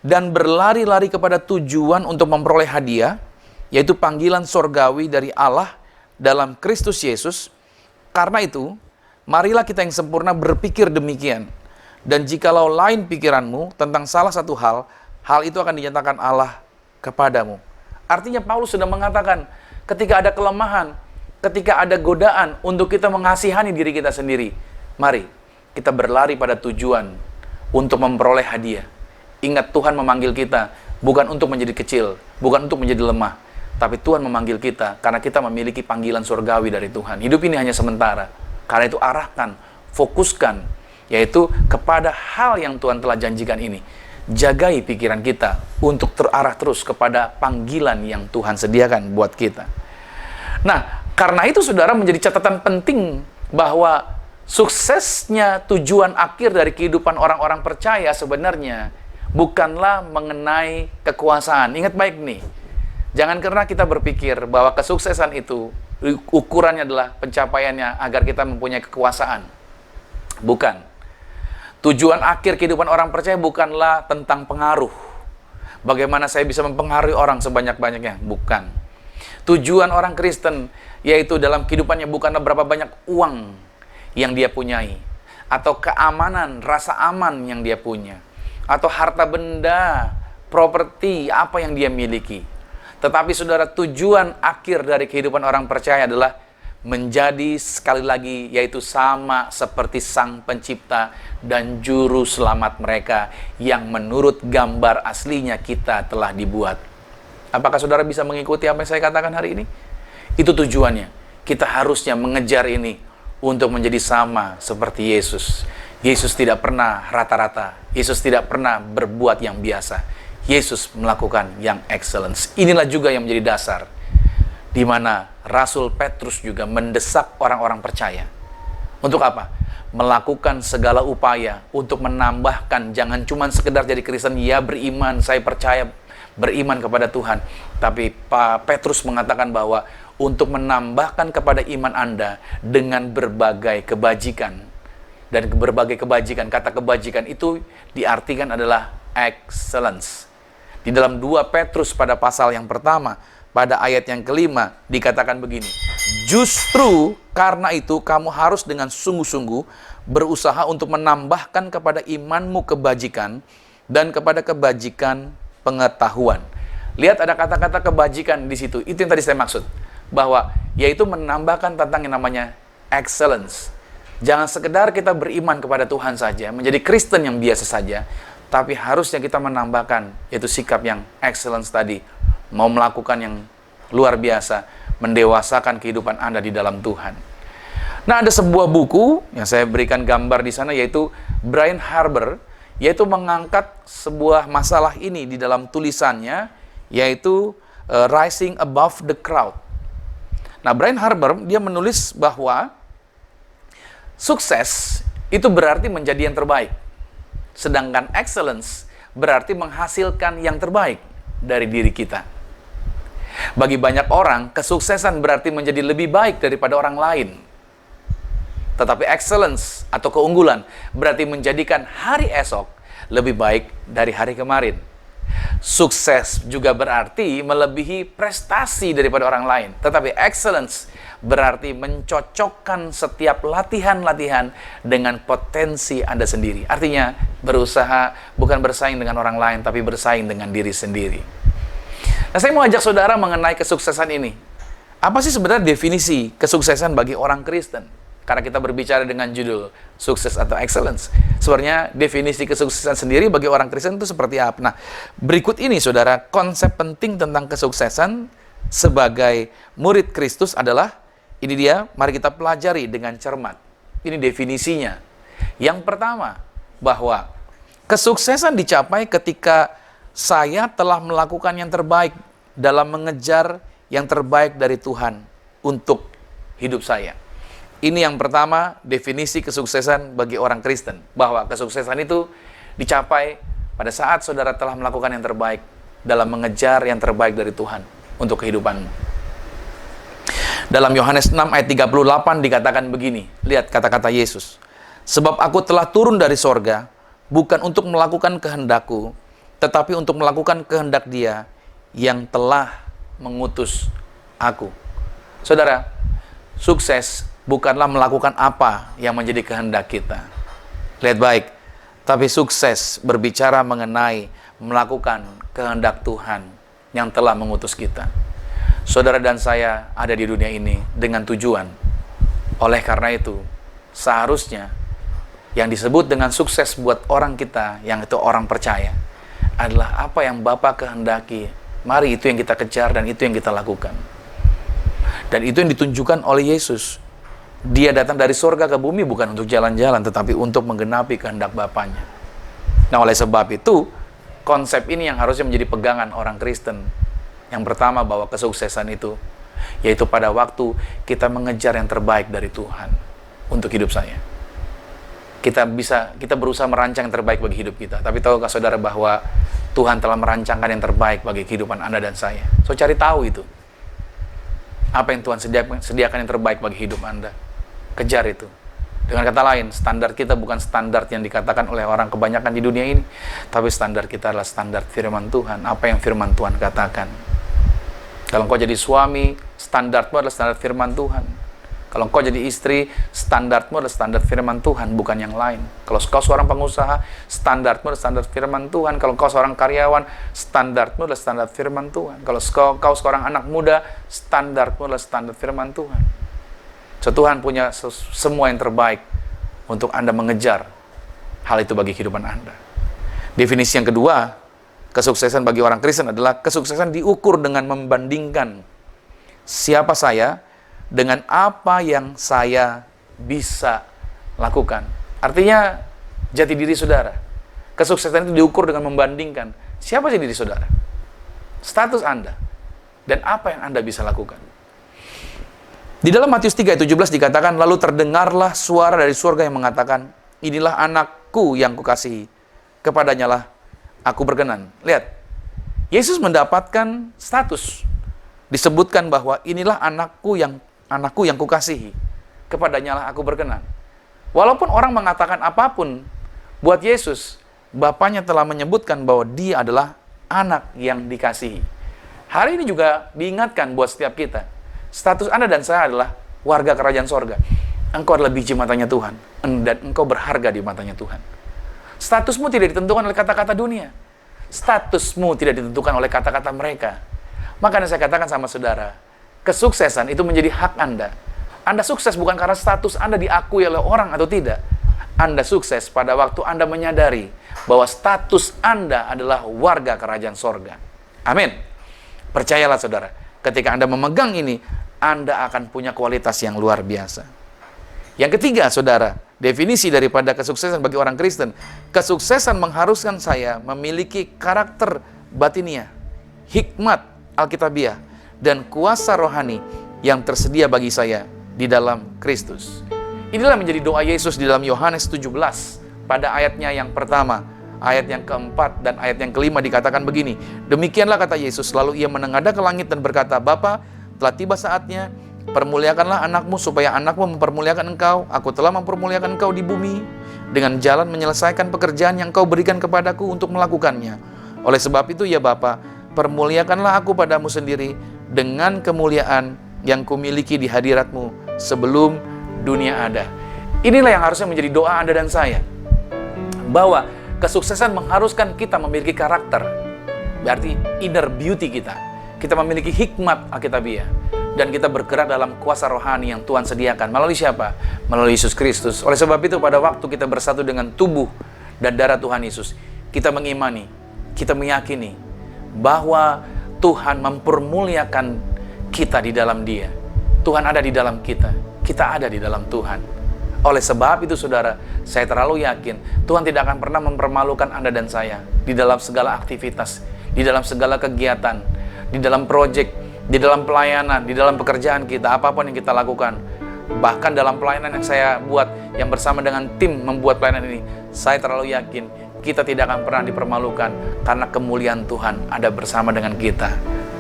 dan berlari-lari kepada tujuan untuk memperoleh hadiah, yaitu panggilan sorgawi dari Allah dalam Kristus Yesus. Karena itu, marilah kita yang sempurna berpikir demikian. Dan jikalau lain pikiranmu tentang salah satu hal, hal itu akan dinyatakan Allah kepadamu. Artinya Paulus sudah mengatakan, ketika ada kelemahan, ketika ada godaan untuk kita mengasihani diri kita sendiri, mari kita berlari pada tujuan untuk memperoleh hadiah. Ingat, Tuhan memanggil kita bukan untuk menjadi kecil, bukan untuk menjadi lemah, tapi Tuhan memanggil kita karena kita memiliki panggilan surgawi dari Tuhan. Hidup ini hanya sementara. Karena itu arahkan, fokuskan, yaitu kepada hal yang Tuhan telah janjikan ini. Jagai pikiran kita untuk terarah terus kepada panggilan yang Tuhan sediakan buat kita. Nah, karena itu saudara, menjadi catatan penting bahwa suksesnya tujuan akhir dari kehidupan orang-orang percaya sebenarnya bukanlah mengenai kekuasaan. Ingat baik nih, jangan karena kita berpikir bahwa kesuksesan itu ukurannya adalah pencapaiannya agar kita mempunyai kekuasaan. Bukan. Tujuan akhir kehidupan orang percaya bukanlah tentang pengaruh. Bagaimana saya bisa mempengaruhi orang sebanyak-banyaknya? Bukan. Tujuan orang Kristen yaitu dalam kehidupannya bukanlah berapa banyak uang yang dia punyai, atau keamanan, rasa aman yang dia punya, atau harta benda, properti, apa yang dia miliki. Tetapi saudara, tujuan akhir dari kehidupan orang percaya adalah menjadi sekali lagi yaitu sama seperti Sang Pencipta dan Juru Selamat mereka yang menurut gambar aslinya kita telah dibuat. Apakah saudara bisa mengikuti apa yang saya katakan hari ini? Itu tujuannya. Kita harusnya mengejar ini untuk menjadi sama seperti Yesus. Yesus tidak pernah rata-rata. Yesus tidak pernah berbuat yang biasa. Yesus melakukan yang excellence. Inilah juga yang menjadi dasar di mana Rasul Petrus juga mendesak orang-orang percaya. Untuk apa? Melakukan segala upaya untuk menambahkan, jangan cuma sekedar jadi Kristen, ya beriman, saya percaya, beriman kepada Tuhan. Tapi Pak Petrus mengatakan bahwa untuk menambahkan kepada iman Anda dengan berbagai kebajikan. Dan berbagai kebajikan, kata kebajikan itu diartikan adalah excellence. Di dalam 2 Petrus pada pasal yang pertama, pada ayat yang kelima, dikatakan begini, justru karena itu kamu harus dengan sungguh-sungguh berusaha untuk menambahkan kepada imanmu kebajikan dan kepada kebajikan pengetahuan. Lihat ada kata-kata kebajikan di situ. Itu yang tadi saya maksud. Bahwa yaitu menambahkan tentang yang namanya excellence. Jangan sekedar kita beriman kepada Tuhan saja, menjadi Kristen yang biasa saja, tapi harusnya kita menambahkan yaitu sikap yang excellence tadi. Mau melakukan yang luar biasa, mendewasakan kehidupan Anda di dalam Tuhan. Nah, ada sebuah buku yang saya berikan gambar di sana, yaitu Brian Harbour, yaitu mengangkat sebuah masalah ini di dalam tulisannya, yaitu Rising Above the Crowd. Nah, Brian Harbour, dia menulis bahwa sukses itu berarti menjadi yang terbaik. Sedangkan excellence berarti menghasilkan yang terbaik dari diri kita. Bagi banyak orang, kesuksesan berarti menjadi lebih baik daripada orang lain. Tetapi excellence atau keunggulan berarti menjadikan hari esok lebih baik dari hari kemarin. Sukses juga berarti melebihi prestasi daripada orang lain. Tetapi excellence berarti mencocokkan setiap latihan-latihan dengan potensi Anda sendiri. Artinya berusaha bukan bersaing dengan orang lain, tapi bersaing dengan diri sendiri. Nah, saya mau ajak saudara mengenai kesuksesan ini. Apa sih sebenarnya definisi kesuksesan bagi orang Kristen? Karena kita berbicara dengan judul sukses atau excellence. Sebenarnya definisi kesuksesan sendiri bagi orang Kristen itu seperti apa? Nah, berikut ini saudara, konsep penting tentang kesuksesan sebagai murid Kristus adalah, ini dia, mari kita pelajari dengan cermat. Ini definisinya. Yang pertama, bahwa kesuksesan dicapai ketika saya telah melakukan yang terbaik dalam mengejar yang terbaik dari Tuhan untuk hidup saya. Ini yang pertama, definisi kesuksesan bagi orang Kristen. Bahwa kesuksesan itu dicapai pada saat saudara telah melakukan yang terbaik dalam mengejar yang terbaik dari Tuhan untuk kehidupanmu. Dalam Yohanes 6 ayat 38 dikatakan begini. Lihat kata-kata Yesus. Sebab aku telah turun dari sorga, bukan untuk melakukan kehendakku, tetapi untuk melakukan kehendak Dia yang telah mengutus aku. Saudara, sukses bukanlah melakukan apa yang menjadi kehendak kita. Lihat baik, tapi sukses berbicara mengenai melakukan kehendak Tuhan yang telah mengutus kita. Saudara dan saya ada di dunia ini dengan tujuan. Oleh karena itu, seharusnya yang disebut dengan sukses buat orang kita, yang itu orang percaya, adalah apa yang Bapa kehendaki. Mari itu yang kita kejar dan itu yang kita lakukan. Dan itu yang ditunjukkan oleh Yesus. Dia datang dari surga ke bumi bukan untuk jalan-jalan, tetapi untuk menggenapi kehendak Bapanya. Nah, oleh sebab itu, konsep ini yang harusnya menjadi pegangan orang Kristen. Yang pertama, bahwa kesuksesan itu, yaitu pada waktu kita mengejar yang terbaik dari Tuhan untuk hidup saya. Kita berusaha merancang yang terbaik bagi hidup kita. Tapi tahukah saudara bahwa Tuhan telah merancangkan yang terbaik bagi kehidupan Anda dan saya? So, cari tahu itu. Apa yang Tuhan sediakan yang terbaik bagi hidup Anda. Kejar itu. Dengan kata lain, standar kita bukan standar yang dikatakan oleh orang kebanyakan di dunia ini. Tapi standar kita adalah standar firman Tuhan. Apa yang firman Tuhan katakan. Kalau engkau jadi suami, standarmu adalah standar firman Tuhan. Kalau engkau jadi istri, standarmu adalah standar firman Tuhan, bukan yang lain. Kalau engkau seorang pengusaha, standarmu adalah standar firman Tuhan. Kalau engkau seorang karyawan, standarmu adalah standar firman Tuhan. Kalau engkau seorang anak muda, standarmu adalah standar firman Tuhan. So, Tuhan punya semua yang terbaik untuk Anda mengejar hal itu bagi kehidupan Anda. Definisi yang kedua, kesuksesan bagi orang Kristen adalah kesuksesan diukur dengan membandingkan siapa saya dengan apa yang saya bisa lakukan. Artinya, jati diri saudara. Kesuksesan itu diukur dengan membandingkan siapa sih diri saudara, status Anda, dan apa yang Anda bisa lakukan. Di dalam Matius 3 ayat 17 dikatakan, lalu terdengarlah suara dari surga yang mengatakan, inilah anakku yang kukasihi, kepadanya lah aku berkenan. Lihat, Yesus mendapatkan status. Disebutkan bahwa inilah anakku yang kukasihi, kepadanya lah aku berkenan. Walaupun orang mengatakan apapun buat Yesus, Bapaknya telah menyebutkan bahwa dia adalah anak yang dikasihi. Hari ini juga diingatkan buat setiap kita, status Anda dan saya adalah warga kerajaan sorga. Engkau adalah biji matanya Tuhan, dan engkau berharga di matanya Tuhan. Statusmu tidak ditentukan oleh kata-kata dunia. Statusmu tidak ditentukan oleh kata-kata mereka. Makanya saya katakan sama saudara, kesuksesan itu menjadi hak Anda. Anda sukses bukan karena status Anda diakui oleh orang atau tidak. Anda sukses pada waktu Anda menyadari bahwa status Anda adalah warga kerajaan sorga. Amin. Percayalah saudara, ketika Anda memegang ini, Anda akan punya kualitas yang luar biasa. Yang ketiga, saudara, definisi daripada kesuksesan bagi orang Kristen. Kesuksesan mengharuskan saya memiliki karakter batiniah, hikmat Alkitabiah, dan kuasa rohani yang tersedia bagi saya di dalam Kristus. Inilah menjadi doa Yesus di dalam Yohanes 17 pada ayatnya yang pertama, ayat yang keempat, dan ayat yang kelima dikatakan begini. Demikianlah kata Yesus, lalu ia menengadah ke langit dan berkata, Bapa, telah tiba saatnya, permuliakanlah anakmu supaya anakmu mempermuliakan engkau. Aku telah mempermuliakan engkau di bumi dengan jalan menyelesaikan pekerjaan yang kau berikan kepadaku untuk melakukannya. Oleh sebab itu ya Bapa, permuliakanlah aku padamu sendiri dengan kemuliaan yang kumiliki di hadiratmu sebelum dunia ada. Inilah yang harusnya menjadi doa Anda dan saya, bahwa kesuksesan mengharuskan kita memiliki karakter, berarti inner beauty kita. Kita memiliki hikmat Alkitabiah, dan kita bergerak dalam kuasa rohani yang Tuhan sediakan. Melalui siapa? Melalui Yesus Kristus. Oleh sebab itu pada waktu kita bersatu dengan tubuh dan darah Tuhan Yesus, kita mengimani, kita meyakini bahwa Tuhan mempermuliakan kita di dalam Dia. Tuhan ada di dalam kita, kita ada di dalam Tuhan. Oleh sebab itu saudara, saya terlalu yakin Tuhan tidak akan pernah mempermalukan Anda dan saya di dalam segala aktivitas, di dalam segala kegiatan, di dalam proyek, di dalam pelayanan, di dalam pekerjaan kita, apapun yang kita lakukan. Bahkan dalam pelayanan yang saya buat, yang bersama dengan tim membuat pelayanan ini, saya terlalu yakin kita tidak akan pernah dipermalukan karena kemuliaan Tuhan ada bersama dengan kita.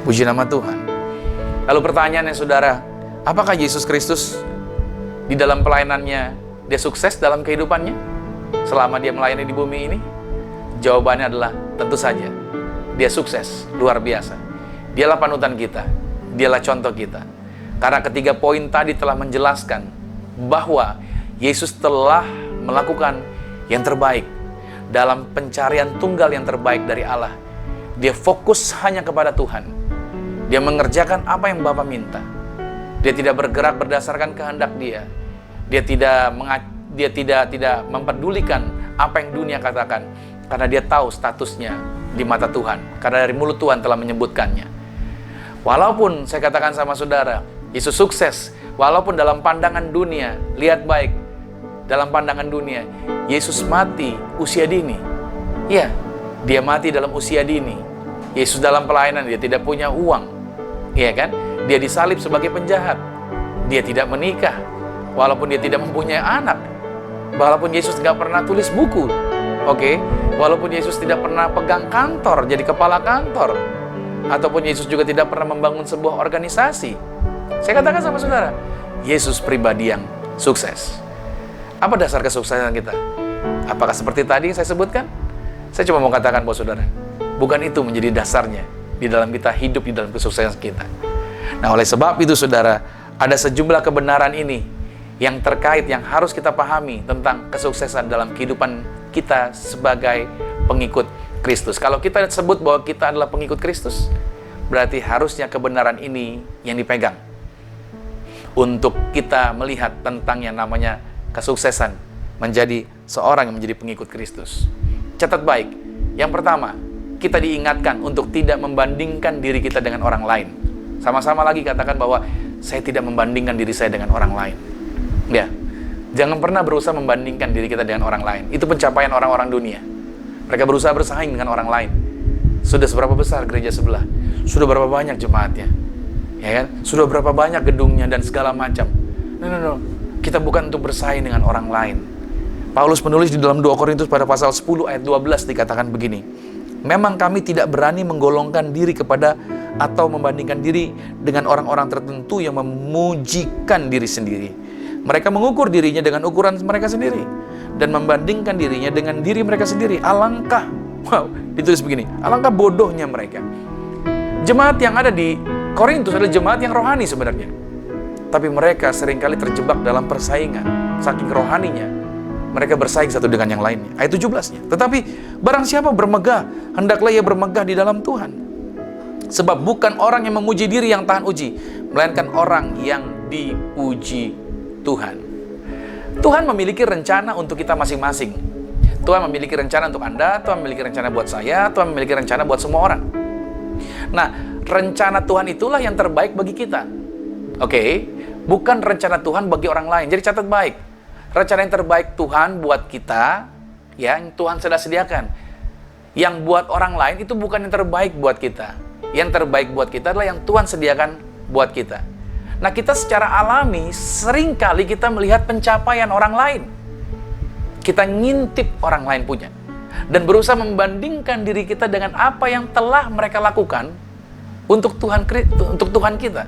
Puji nama Tuhan. Lalu pertanyaannya saudara, apakah Yesus Kristus di dalam pelayanannya dia sukses dalam kehidupannya selama dia melayani di bumi ini? Jawabannya adalah tentu saja dia sukses, luar biasa. Dialah panutan kita, dialah contoh kita. Karena ketiga poin tadi telah menjelaskan bahwa Yesus telah melakukan yang terbaik dalam pencarian tunggal yang terbaik dari Allah. Dia fokus hanya kepada Tuhan. Dia mengerjakan apa yang Bapa minta. Dia tidak bergerak berdasarkan kehendak dia. Dia tidak mempedulikan apa yang dunia katakan, karena dia tahu statusnya di mata Tuhan, karena dari mulut Tuhan telah menyebutkannya. Walaupun saya katakan sama saudara, Yesus sukses, walaupun dalam pandangan dunia, lihat baik, dalam pandangan dunia, Yesus mati usia dini. Ya, dia mati dalam usia dini. Yesus dalam pelayanan, dia tidak punya uang. Iya kan? Dia disalib sebagai penjahat. Dia tidak menikah, walaupun dia tidak mempunyai anak. Walaupun Yesus tidak pernah tulis buku. Oke? Walaupun Yesus tidak pernah pegang kantor, jadi kepala kantor. Ataupun Yesus juga tidak pernah membangun sebuah organisasi. Saya katakan sama saudara, Yesus pribadi yang sukses. Apa dasar kesuksesan kita? Apakah seperti tadi yang saya sebutkan? Saya cuma mau katakan buat saudara, bukan itu menjadi dasarnya di dalam kita hidup di dalam kesuksesan kita. Nah, oleh sebab itu saudara, ada sejumlah kebenaran ini yang terkait, yang harus kita pahami tentang kesuksesan dalam kehidupan kita sebagai pengikut Kristus. Kalau kita sebut bahwa kita adalah pengikut Kristus, berarti harusnya kebenaran ini yang dipegang. untuk kita melihat tentang yang namanya kesuksesan menjadi seorang yang menjadi pengikut Kristus. Catat baik, yang pertama, kita diingatkan untuk tidak membandingkan diri kita dengan orang lain. Sama-sama lagi katakan bahwa saya tidak membandingkan diri saya dengan orang lain. Ya, jangan pernah berusaha membandingkan diri kita dengan orang lain. Itu pencapaian orang-orang dunia. Mereka berusaha bersaing dengan orang lain. Sudah seberapa besar gereja sebelah? Sudah berapa banyak jemaatnya? Ya kan? Sudah berapa banyak gedungnya dan segala macam. No. Kita bukan untuk bersaing dengan orang lain. Paulus menulis di dalam 2 Korintus pada pasal 10 ayat 12 dikatakan begini. Memang kami tidak berani menggolongkan diri kepada atau membandingkan diri dengan orang-orang tertentu yang memujikan diri sendiri. Mereka mengukur dirinya dengan ukuran mereka sendiri dan membandingkan dirinya dengan diri mereka sendiri. Alangkah, ditulis begini, alangkah bodohnya mereka. Jemaat yang ada di Korintus adalah jemaat yang rohani sebenarnya. Tapi mereka seringkali terjebak dalam persaingan. Saking rohaninya, mereka bersaing satu dengan yang lainnya. Ayat 17-nya. Tetapi barang siapa bermegah, hendaklah ia bermegah di dalam Tuhan. Sebab bukan orang yang memuji diri yang tahan uji, melainkan orang yang dipuji Tuhan. Tuhan memiliki rencana untuk kita masing-masing. Tuhan memiliki rencana untuk Anda, Tuhan memiliki rencana buat saya, Tuhan memiliki rencana buat semua orang. Nah, rencana Tuhan itulah yang terbaik bagi kita. Oke, bukan rencana Tuhan bagi orang lain. Jadi catat baik. Rencana yang terbaik Tuhan buat kita, ya, yang Tuhan sudah sediakan. Yang buat orang lain itu bukan yang terbaik buat kita. Yang terbaik buat kita adalah yang Tuhan sediakan buat kita. Nah, kita secara alami seringkali kita melihat pencapaian orang lain. Kita ngintip orang lain punya. Dan berusaha membandingkan diri kita dengan apa yang telah mereka lakukan untuk Tuhan kita.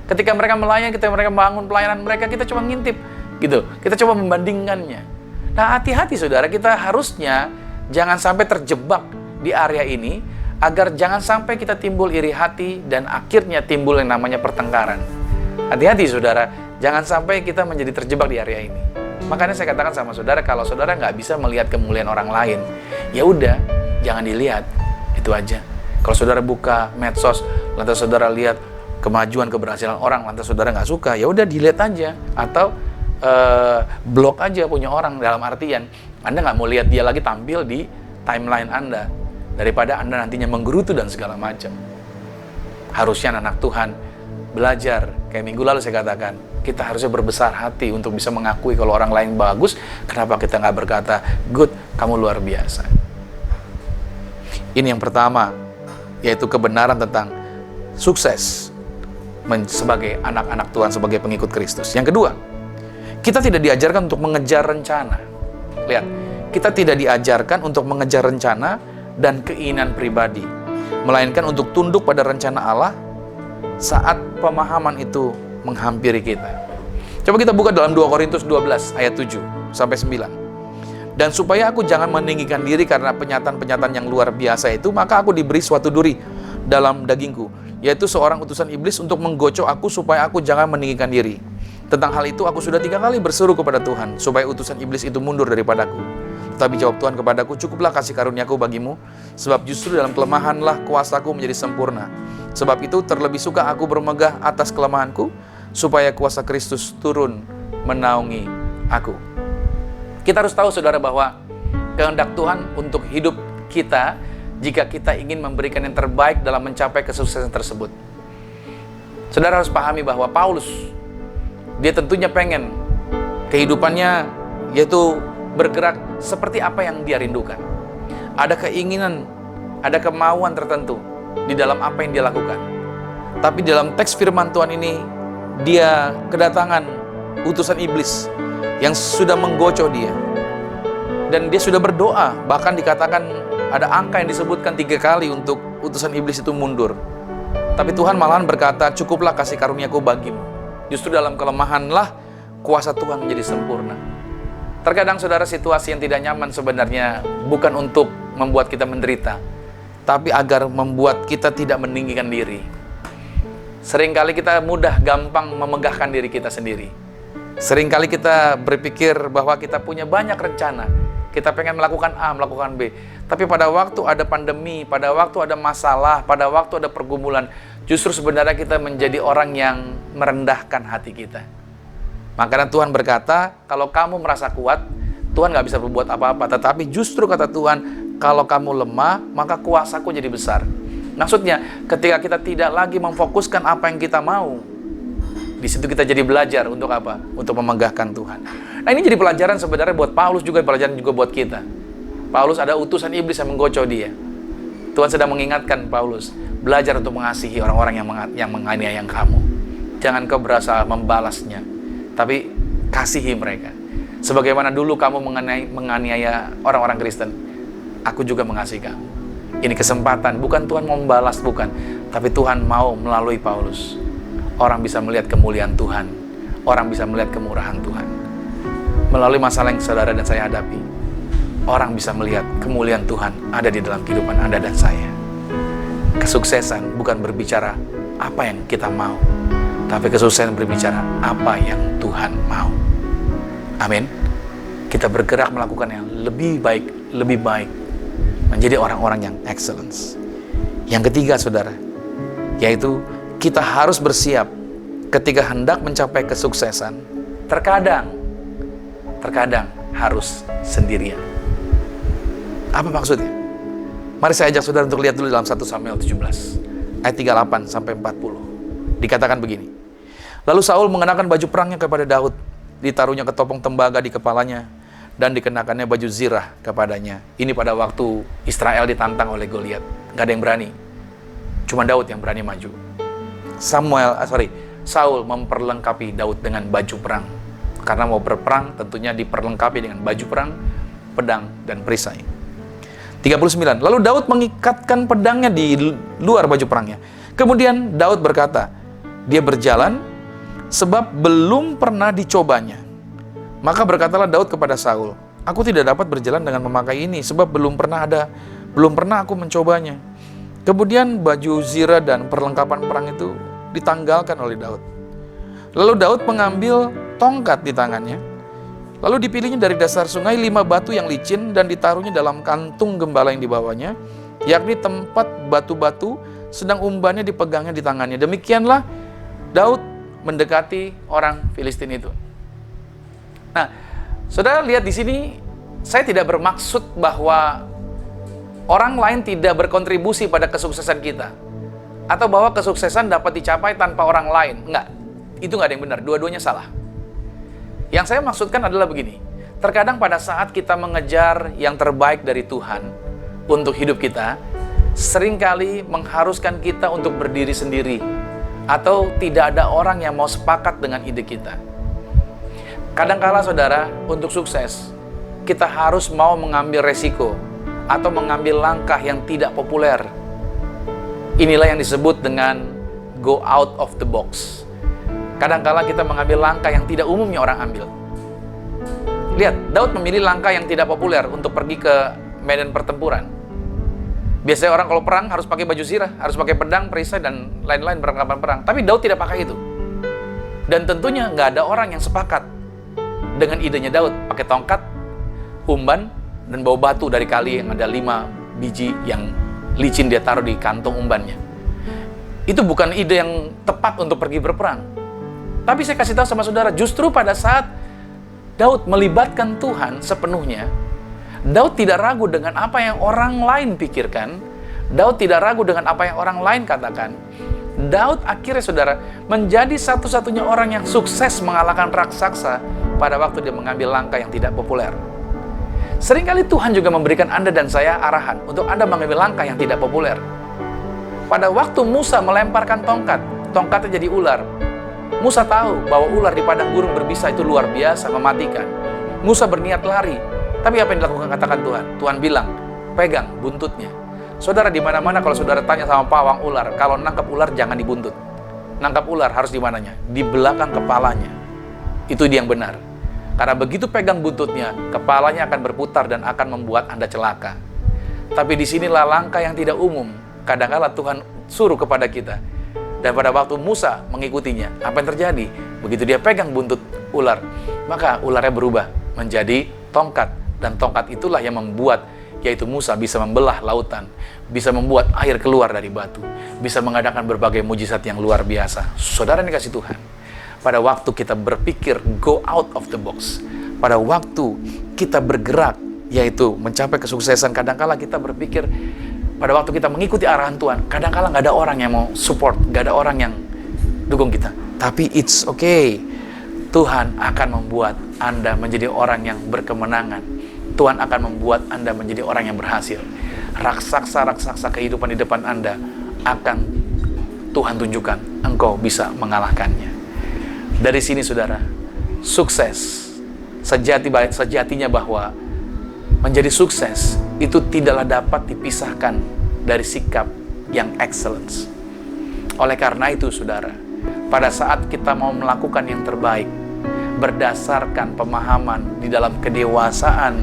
Ketika mereka melayani, ketika mereka membangun pelayanan mereka, kita coba ngintip gitu. Kita coba membandingkannya. Nah, hati-hati saudara, kita harusnya jangan sampai terjebak di area ini, agar jangan sampai kita timbul iri hati dan akhirnya timbul yang namanya pertengkaran. Hati-hati saudara, jangan sampai kita menjadi terjebak di area ini. Makanya saya katakan sama saudara, kalau saudara nggak bisa melihat kemuliaan orang lain, ya udah, jangan dilihat, itu aja. Kalau saudara buka medsos, lantas saudara lihat kemajuan keberhasilan orang, lantas saudara nggak suka, ya udah dilihat aja, atau blok aja punya orang, dalam artian Anda nggak mau lihat dia lagi tampil di timeline Anda, daripada Anda nantinya menggerutu dan segala macam. Harusnya anak Tuhan belajar, kayak minggu lalu saya katakan, kita harusnya berbesar hati untuk bisa mengakui kalau orang lain bagus. Kenapa kita nggak berkata, good, kamu luar biasa. Ini yang pertama, yaitu kebenaran tentang sukses sebagai anak-anak Tuhan, sebagai pengikut Kristus. Yang kedua, kita tidak diajarkan untuk mengejar rencana. Lihat, kita tidak diajarkan untuk mengejar rencana dan keinginan pribadi, melainkan untuk tunduk pada rencana Allah saat pemahaman itu menghampiri kita. Coba kita buka dalam 2 Korintus 12 ayat 7 sampai 9. Dan supaya aku jangan meninggikan diri karena penyataan-penyataan yang luar biasa itu, maka aku diberi suatu duri dalam dagingku, yaitu seorang utusan iblis untuk menggocok aku supaya aku jangan meninggikan diri. Tentang hal itu aku sudah 3 kali berseru kepada Tuhan supaya utusan iblis itu mundur daripadaku. Tetapi jawab Tuhan kepadaku, cukuplah kasih karuniaku bagimu, sebab justru dalam kelemahanlah kuasaku menjadi sempurna. Sebab itu terlebih suka aku bermegah atas kelemahanku, supaya kuasa Kristus turun menaungi aku. Kita harus tahu saudara bahwa kehendak Tuhan untuk hidup kita, jika kita ingin memberikan yang terbaik dalam mencapai kesuksesan tersebut. Saudara harus pahami bahwa Paulus, dia tentunya pengen kehidupannya yaitu bergerak seperti apa yang dia rindukan. Ada keinginan, ada kemauan tertentu di dalam apa yang dia lakukan. Tapi dalam teks firman Tuhan ini, dia kedatangan utusan iblis yang sudah menggocok dia. Dan dia sudah berdoa, bahkan dikatakan ada angka yang disebutkan 3 kali untuk utusan iblis itu mundur. Tapi Tuhan malahan berkata, cukuplah kasih karuniaku bagimu. Justru dalam kelemahanlah kuasa Tuhan menjadi sempurna. Terkadang saudara, situasi yang tidak nyaman sebenarnya bukan untuk membuat kita menderita, tapi agar membuat kita tidak meninggikan diri. Seringkali kita gampang memegahkan diri kita sendiri. Seringkali kita berpikir bahwa kita punya banyak rencana. Kita pengen melakukan A, melakukan B. Tapi pada waktu ada pandemi, pada waktu ada masalah, pada waktu ada pergumulan, justru sebenarnya kita menjadi orang yang merendahkan hati kita. Makanya Tuhan berkata, kalau kamu merasa kuat, Tuhan nggak bisa berbuat apa-apa. Tetapi justru kata Tuhan, kalau kamu lemah, maka kuasaku jadi besar. Maksudnya, ketika kita tidak lagi memfokuskan apa yang kita mau, di situ kita jadi belajar untuk apa? Untuk memegahkan Tuhan. Nah, ini jadi pelajaran sebenarnya buat Paulus juga, pelajaran juga buat kita. Paulus ada utusan iblis yang menggocok dia. Tuhan sedang mengingatkan Paulus, belajar untuk mengasihi orang-orang yang menganiaya kamu. Jangan kau berasa membalasnya, tapi kasihi mereka. Sebagaimana dulu kamu menganiaya orang-orang Kristen, aku juga mengasihi kamu. Ini kesempatan, bukan Tuhan mau membalas, bukan. Tapi Tuhan mau melalui Paulus. Orang bisa melihat kemuliaan Tuhan. Orang bisa melihat kemurahan Tuhan. Melalui masalah yang saudara dan saya hadapi, orang bisa melihat kemuliaan Tuhan ada di dalam kehidupan Anda dan saya. Kesuksesan bukan berbicara apa yang kita mau, tapi kesuksesan berbicara apa yang Tuhan mau. Amin. Kita bergerak melakukan yang lebih baik, menjadi orang-orang yang excellence. Yang ketiga, saudara, yaitu kita harus bersiap ketika hendak mencapai kesuksesan. Terkadang harus sendirian. Apa maksudnya? Mari saya ajak saudara untuk lihat dulu dalam 1 Samuel 17 ayat 38 sampai 40. Dikatakan begini. Lalu Saul mengenakan baju perangnya kepada Daud, ditaruhnya ketopong tembaga di kepalanya, dan dikenakannya baju zirah kepadanya. Ini pada waktu Israel ditantang oleh Goliat. Gak ada yang berani. Cuma Daud yang berani maju. Saul memperlengkapi Daud dengan baju perang. Karena mau berperang tentunya diperlengkapi dengan baju perang, pedang, dan perisai. 39. Lalu Daud mengikatkan pedangnya di luar baju perangnya. Kemudian Daud berkata, dia berjalan sebab belum pernah dicobanya. Maka berkatalah Daud kepada Saul, aku tidak dapat berjalan dengan memakai ini sebab belum pernah aku mencobanya. Kemudian baju zirah dan perlengkapan perang itu ditanggalkan oleh Daud. Lalu Daud mengambil tongkat di tangannya, lalu dipilihnya dari dasar sungai 5 batu yang licin dan ditaruhnya dalam kantung gembala yang dibawanya, yakni tempat batu-batu, sedang umbannya dipegangnya di tangannya. Demikianlah Daud mendekati orang Filistin itu. Nah, saudara lihat di sini, saya tidak bermaksud bahwa orang lain tidak berkontribusi pada kesuksesan kita, atau bahwa kesuksesan dapat dicapai tanpa orang lain. Enggak, itu nggak ada yang benar, dua-duanya salah. Yang saya maksudkan adalah begini, terkadang pada saat kita mengejar yang terbaik dari Tuhan untuk hidup kita, seringkali mengharuskan kita untuk berdiri sendiri, atau tidak ada orang yang mau sepakat dengan ide kita. Kadangkala saudara, untuk sukses, kita harus mau mengambil resiko atau mengambil langkah yang tidak populer. Inilah yang disebut dengan go out of the box. Kadangkala kita mengambil langkah yang tidak umumnya orang ambil. Lihat, Daud memilih langkah yang tidak populer untuk pergi ke medan pertempuran. Biasanya orang kalau perang harus pakai baju zirah, harus pakai pedang, perisai, dan lain-lain perlengkapan perang. Tapi Daud tidak pakai itu. Dan tentunya nggak ada orang yang sepakat dengan idenya Daud, pakai tongkat, umban, dan bawa batu dari kali yang ada 5 biji yang licin dia taruh di kantong umbannya. Itu bukan ide yang tepat untuk pergi berperang. Tapi saya kasih tahu sama saudara, justru pada saat Daud melibatkan Tuhan sepenuhnya, Daud tidak ragu dengan apa yang orang lain pikirkan, Daud tidak ragu dengan apa yang orang lain katakan. Daud akhirnya saudara menjadi satu-satunya orang yang sukses mengalahkan raksasa pada waktu dia mengambil langkah yang tidak populer. Seringkali Tuhan juga memberikan Anda dan saya arahan untuk Anda mengambil langkah yang tidak populer. Pada waktu Musa melemparkan tongkat, tongkatnya jadi ular. Musa tahu bahwa ular di padang gurun berbisa itu luar biasa, mematikan. Musa berniat lari, tapi apa yang dilakukan katakan Tuhan? Tuhan bilang, pegang buntutnya. Saudara, di mana-mana kalau saudara tanya sama pawang ular, kalau nangkap ular jangan di buntut. Nangkap ular harus di mananya? Di belakang kepalanya. Itu dia yang benar. Karena begitu pegang buntutnya, kepalanya akan berputar dan akan membuat Anda celaka. Tapi disinilah langkah yang tidak umum. Kadang-kala Tuhan suruh kepada kita. Dan pada waktu Musa mengikutinya, apa yang terjadi? Begitu dia pegang buntut ular, maka ularnya berubah menjadi tongkat. Dan tongkat itulah yang membuat yaitu Musa bisa membelah lautan, bisa membuat air keluar dari batu, bisa mengadakan berbagai mujizat yang luar biasa. Saudara yang dikasih Tuhan, pada waktu kita berpikir go out of the box, pada waktu kita bergerak, yaitu mencapai kesuksesan, kadangkala kita berpikir, pada waktu kita mengikuti arahan Tuhan, kadangkala nggak ada orang yang mau support, nggak ada orang yang dukung kita. Tapi it's okay. Tuhan akan membuat Anda menjadi orang yang berkemenangan. Tuhan akan membuat Anda menjadi orang yang berhasil. Raksasa-raksasa kehidupan di depan Anda akan Tuhan tunjukkan, engkau bisa mengalahkannya. Dari sini saudara, sukses sejatinya bahwa menjadi sukses itu tidaklah dapat dipisahkan dari sikap yang excellence. Oleh karena itu saudara, pada saat kita mau melakukan yang terbaik berdasarkan pemahaman di dalam kedewasaan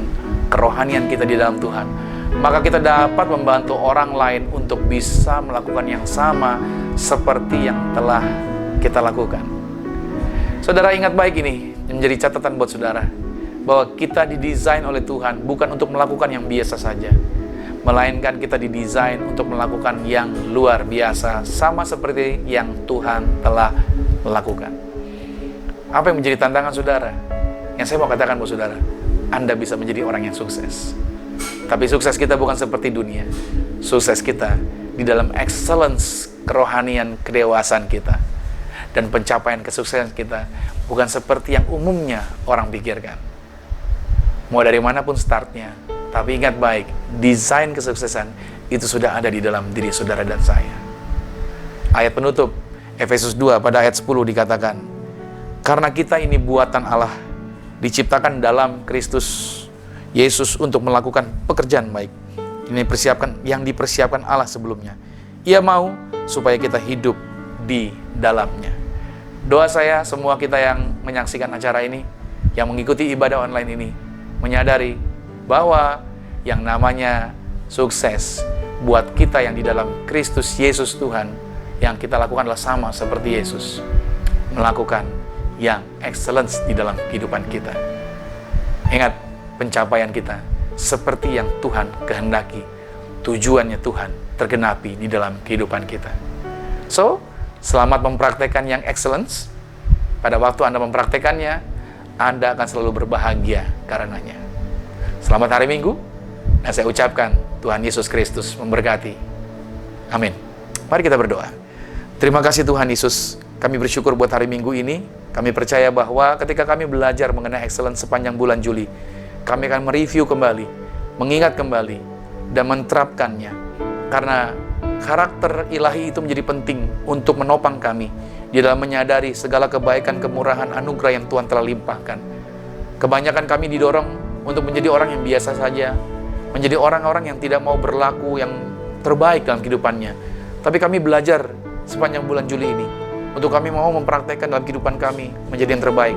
kerohanian kita di dalam Tuhan, maka kita dapat membantu orang lain untuk bisa melakukan yang sama seperti yang telah kita lakukan. Saudara ingat baik ini, menjadi catatan buat saudara, bahwa kita didesain oleh Tuhan bukan untuk melakukan yang biasa saja, melainkan kita didesain untuk melakukan yang luar biasa, sama seperti yang Tuhan telah melakukan. Apa yang menjadi tantangan saudara? Yang saya mau katakan buat saudara, Anda bisa menjadi orang yang sukses. Tapi sukses kita bukan seperti dunia. Sukses kita di dalam excellence kerohanian kedewasaan kita. Dan pencapaian kesuksesan kita bukan seperti yang umumnya orang pikirkan. Mau dari manapun startnya, tapi ingat baik, desain kesuksesan itu sudah ada di dalam diri saudara dan saya. Ayat penutup, Efesus 2 pada ayat 10 dikatakan, karena kita ini buatan Allah, diciptakan dalam Kristus Yesus untuk melakukan pekerjaan baik. Ini yang dipersiapkan Allah sebelumnya. Ia mau supaya kita hidup di dalamnya. Doa saya, semua kita yang menyaksikan acara ini, yang mengikuti ibadah online ini, menyadari bahwa yang namanya sukses buat kita yang di dalam Kristus Yesus Tuhan, yang kita lakukan adalah sama seperti Yesus, melakukan yang excellence di dalam kehidupan kita. Ingat, pencapaian kita seperti yang Tuhan kehendaki, tujuannya Tuhan tergenapi di dalam kehidupan kita. So, selamat mempraktekkan yang excellence. Pada waktu Anda mempraktekannya, Anda akan selalu berbahagia karenanya. Selamat hari Minggu, dan saya ucapkan Tuhan Yesus Kristus memberkati. Amin. Mari kita berdoa. Terima kasih Tuhan Yesus, kami bersyukur buat hari Minggu ini. Kami percaya bahwa ketika kami belajar mengenai excellence sepanjang bulan Juli, kami akan mereview kembali, mengingat kembali, dan menerapkannya. Karena karakter ilahi itu menjadi penting untuk menopang kami di dalam menyadari segala kebaikan, kemurahan, anugerah yang Tuhan telah limpahkan. Kebanyakan kami didorong untuk menjadi orang yang biasa saja, menjadi orang-orang yang tidak mau berlaku yang terbaik dalam kehidupannya. Tapi kami belajar sepanjang bulan Juli ini, untuk kami mau mempraktekkan dalam kehidupan kami menjadi yang terbaik,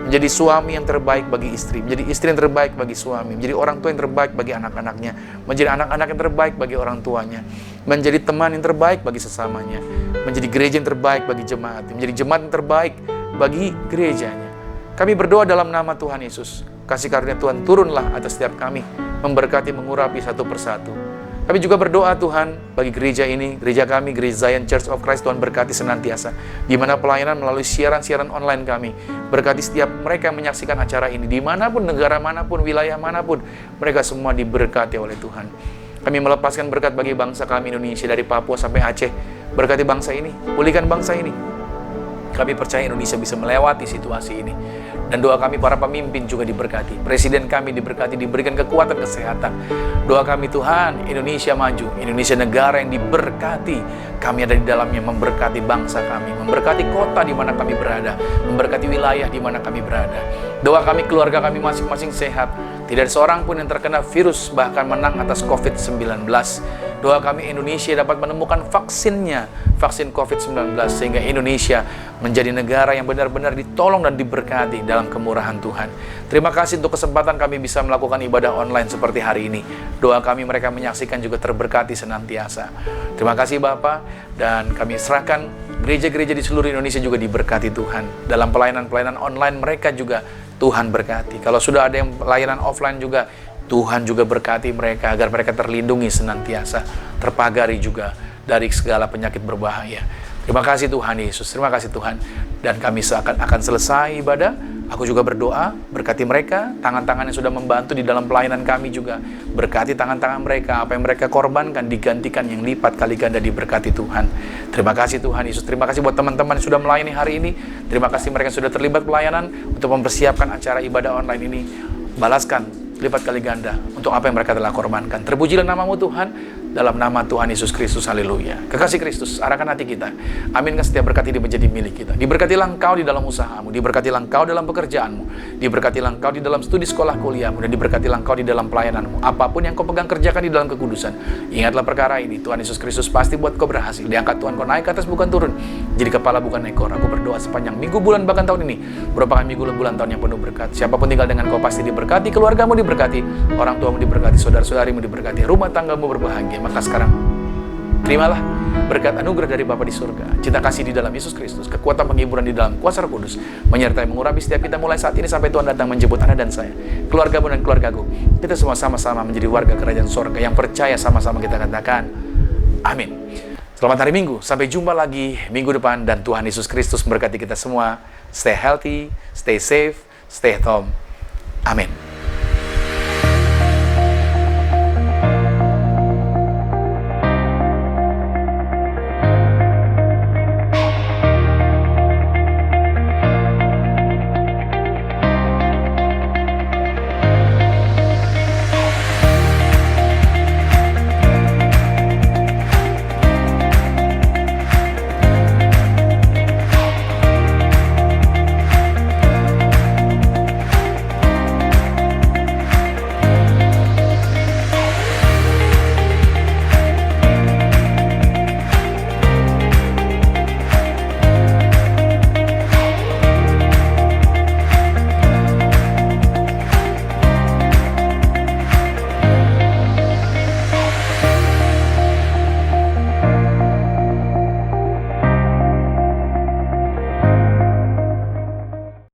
menjadi suami yang terbaik bagi istri, menjadi istri yang terbaik bagi suami, menjadi orang tua yang terbaik bagi anak-anaknya, menjadi anak-anak yang terbaik bagi orang tuanya, menjadi teman yang terbaik bagi sesamanya, menjadi gereja yang terbaik bagi jemaat, menjadi jemaat yang terbaik bagi gerejanya. Kami berdoa dalam nama Tuhan Yesus, kasih karunia Tuhan turunlah atas setiap kami, memberkati, mengurapi satu persatu. Kami juga berdoa Tuhan bagi gereja ini, gereja kami, Gereja Zion Church of Christ, Tuhan berkati senantiasa. Di mana pelayanan melalui siaran-siaran online kami, berkati setiap mereka yang menyaksikan acara ini, dimanapun, negara manapun, wilayah manapun, mereka semua diberkati oleh Tuhan. Kami melepaskan berkat bagi bangsa kami Indonesia, dari Papua sampai Aceh. Berkati bangsa ini, pulihkan bangsa ini. Kami percaya Indonesia bisa melewati situasi ini. Dan doa kami para pemimpin juga diberkati. Presiden kami diberkati, diberikan kekuatan kesehatan. Doa kami Tuhan, Indonesia maju. Indonesia negara yang diberkati. Kami ada di dalamnya, memberkati bangsa kami, memberkati kota di mana kami berada, memberkati wilayah di mana kami berada. Doa kami, keluarga kami masing-masing sehat. Tidak ada seorang pun yang terkena virus, bahkan menang atas COVID-19. Doa kami Indonesia dapat menemukan vaksinnya, vaksin COVID-19, sehingga Indonesia menjadi negara yang benar-benar ditolong dan diberkati dalam kemurahan Tuhan. Terima kasih untuk kesempatan kami bisa melakukan ibadah online seperti hari ini. Doa kami mereka menyaksikan juga terberkati senantiasa. Terima kasih Bapa, dan kami serahkan gereja-gereja di seluruh Indonesia juga diberkati Tuhan. Dalam pelayanan-pelayanan online mereka juga Tuhan berkati. Kalau sudah ada yang pelayanan offline juga, Tuhan juga berkati mereka agar mereka terlindungi senantiasa, terpagari juga dari segala penyakit berbahaya. Terima kasih Tuhan Yesus, terima kasih Tuhan. Dan kami akan selesai ibadah. Aku juga berdoa, berkati mereka, tangan-tangan yang sudah membantu di dalam pelayanan kami juga. Berkati tangan-tangan mereka, apa yang mereka korbankan digantikan yang lipat kali ganda, diberkati Tuhan. Terima kasih Tuhan Yesus, terima kasih buat teman-teman yang sudah melayani hari ini. Terima kasih mereka yang sudah terlibat pelayanan untuk mempersiapkan acara ibadah online ini. Balaskan lipat kali ganda untuk apa yang mereka telah korbankan. Terpujilah namamu Tuhan, dalam nama Tuhan Yesus Kristus, haleluya. Kekasih Kristus, arahkan hati kita. Aminkan setiap berkat ini menjadi milik kita. Diberkatilah engkau di dalam usahamu, diberkatilah engkau dalam pekerjaanmu, diberkatilah engkau di dalam studi sekolah kuliahmu, dan diberkatilah engkau di dalam pelayananmu. Apapun yang kau pegang kerjakan di dalam kekudusan. Ingatlah perkara ini, Tuhan Yesus Kristus pasti buat kau berhasil. Diangkat Tuhan, kau naik ke atas bukan turun, jadi kepala bukan ekor. Aku berdoa sepanjang minggu, bulan, bahkan tahun ini merupakan minggu bulan tahun yang penuh berkat. Siapapun tinggal dengan kau pasti diberkati, keluargamu diberkati, orang tuamu diberkati, saudara-saudarimu diberkati, rumah tanggamu berbahagia. Maka sekarang terimalah berkat anugerah dari Bapa di surga, cinta kasih di dalam Yesus Kristus, kekuatan penghiburan di dalam kuasa Roh Kudus, menyertai mengurapi setiap kita mulai saat ini sampai Tuhan datang menjemput Anda dan saya, keluargamu dan keluargaku. Kita semua sama-sama menjadi warga kerajaan surga yang percaya. Sama-sama kita katakan amin. Selamat hari Minggu, sampai jumpa lagi minggu depan, dan Tuhan Yesus Kristus memberkati kita semua. Stay healthy, stay safe, stay at home. Amin.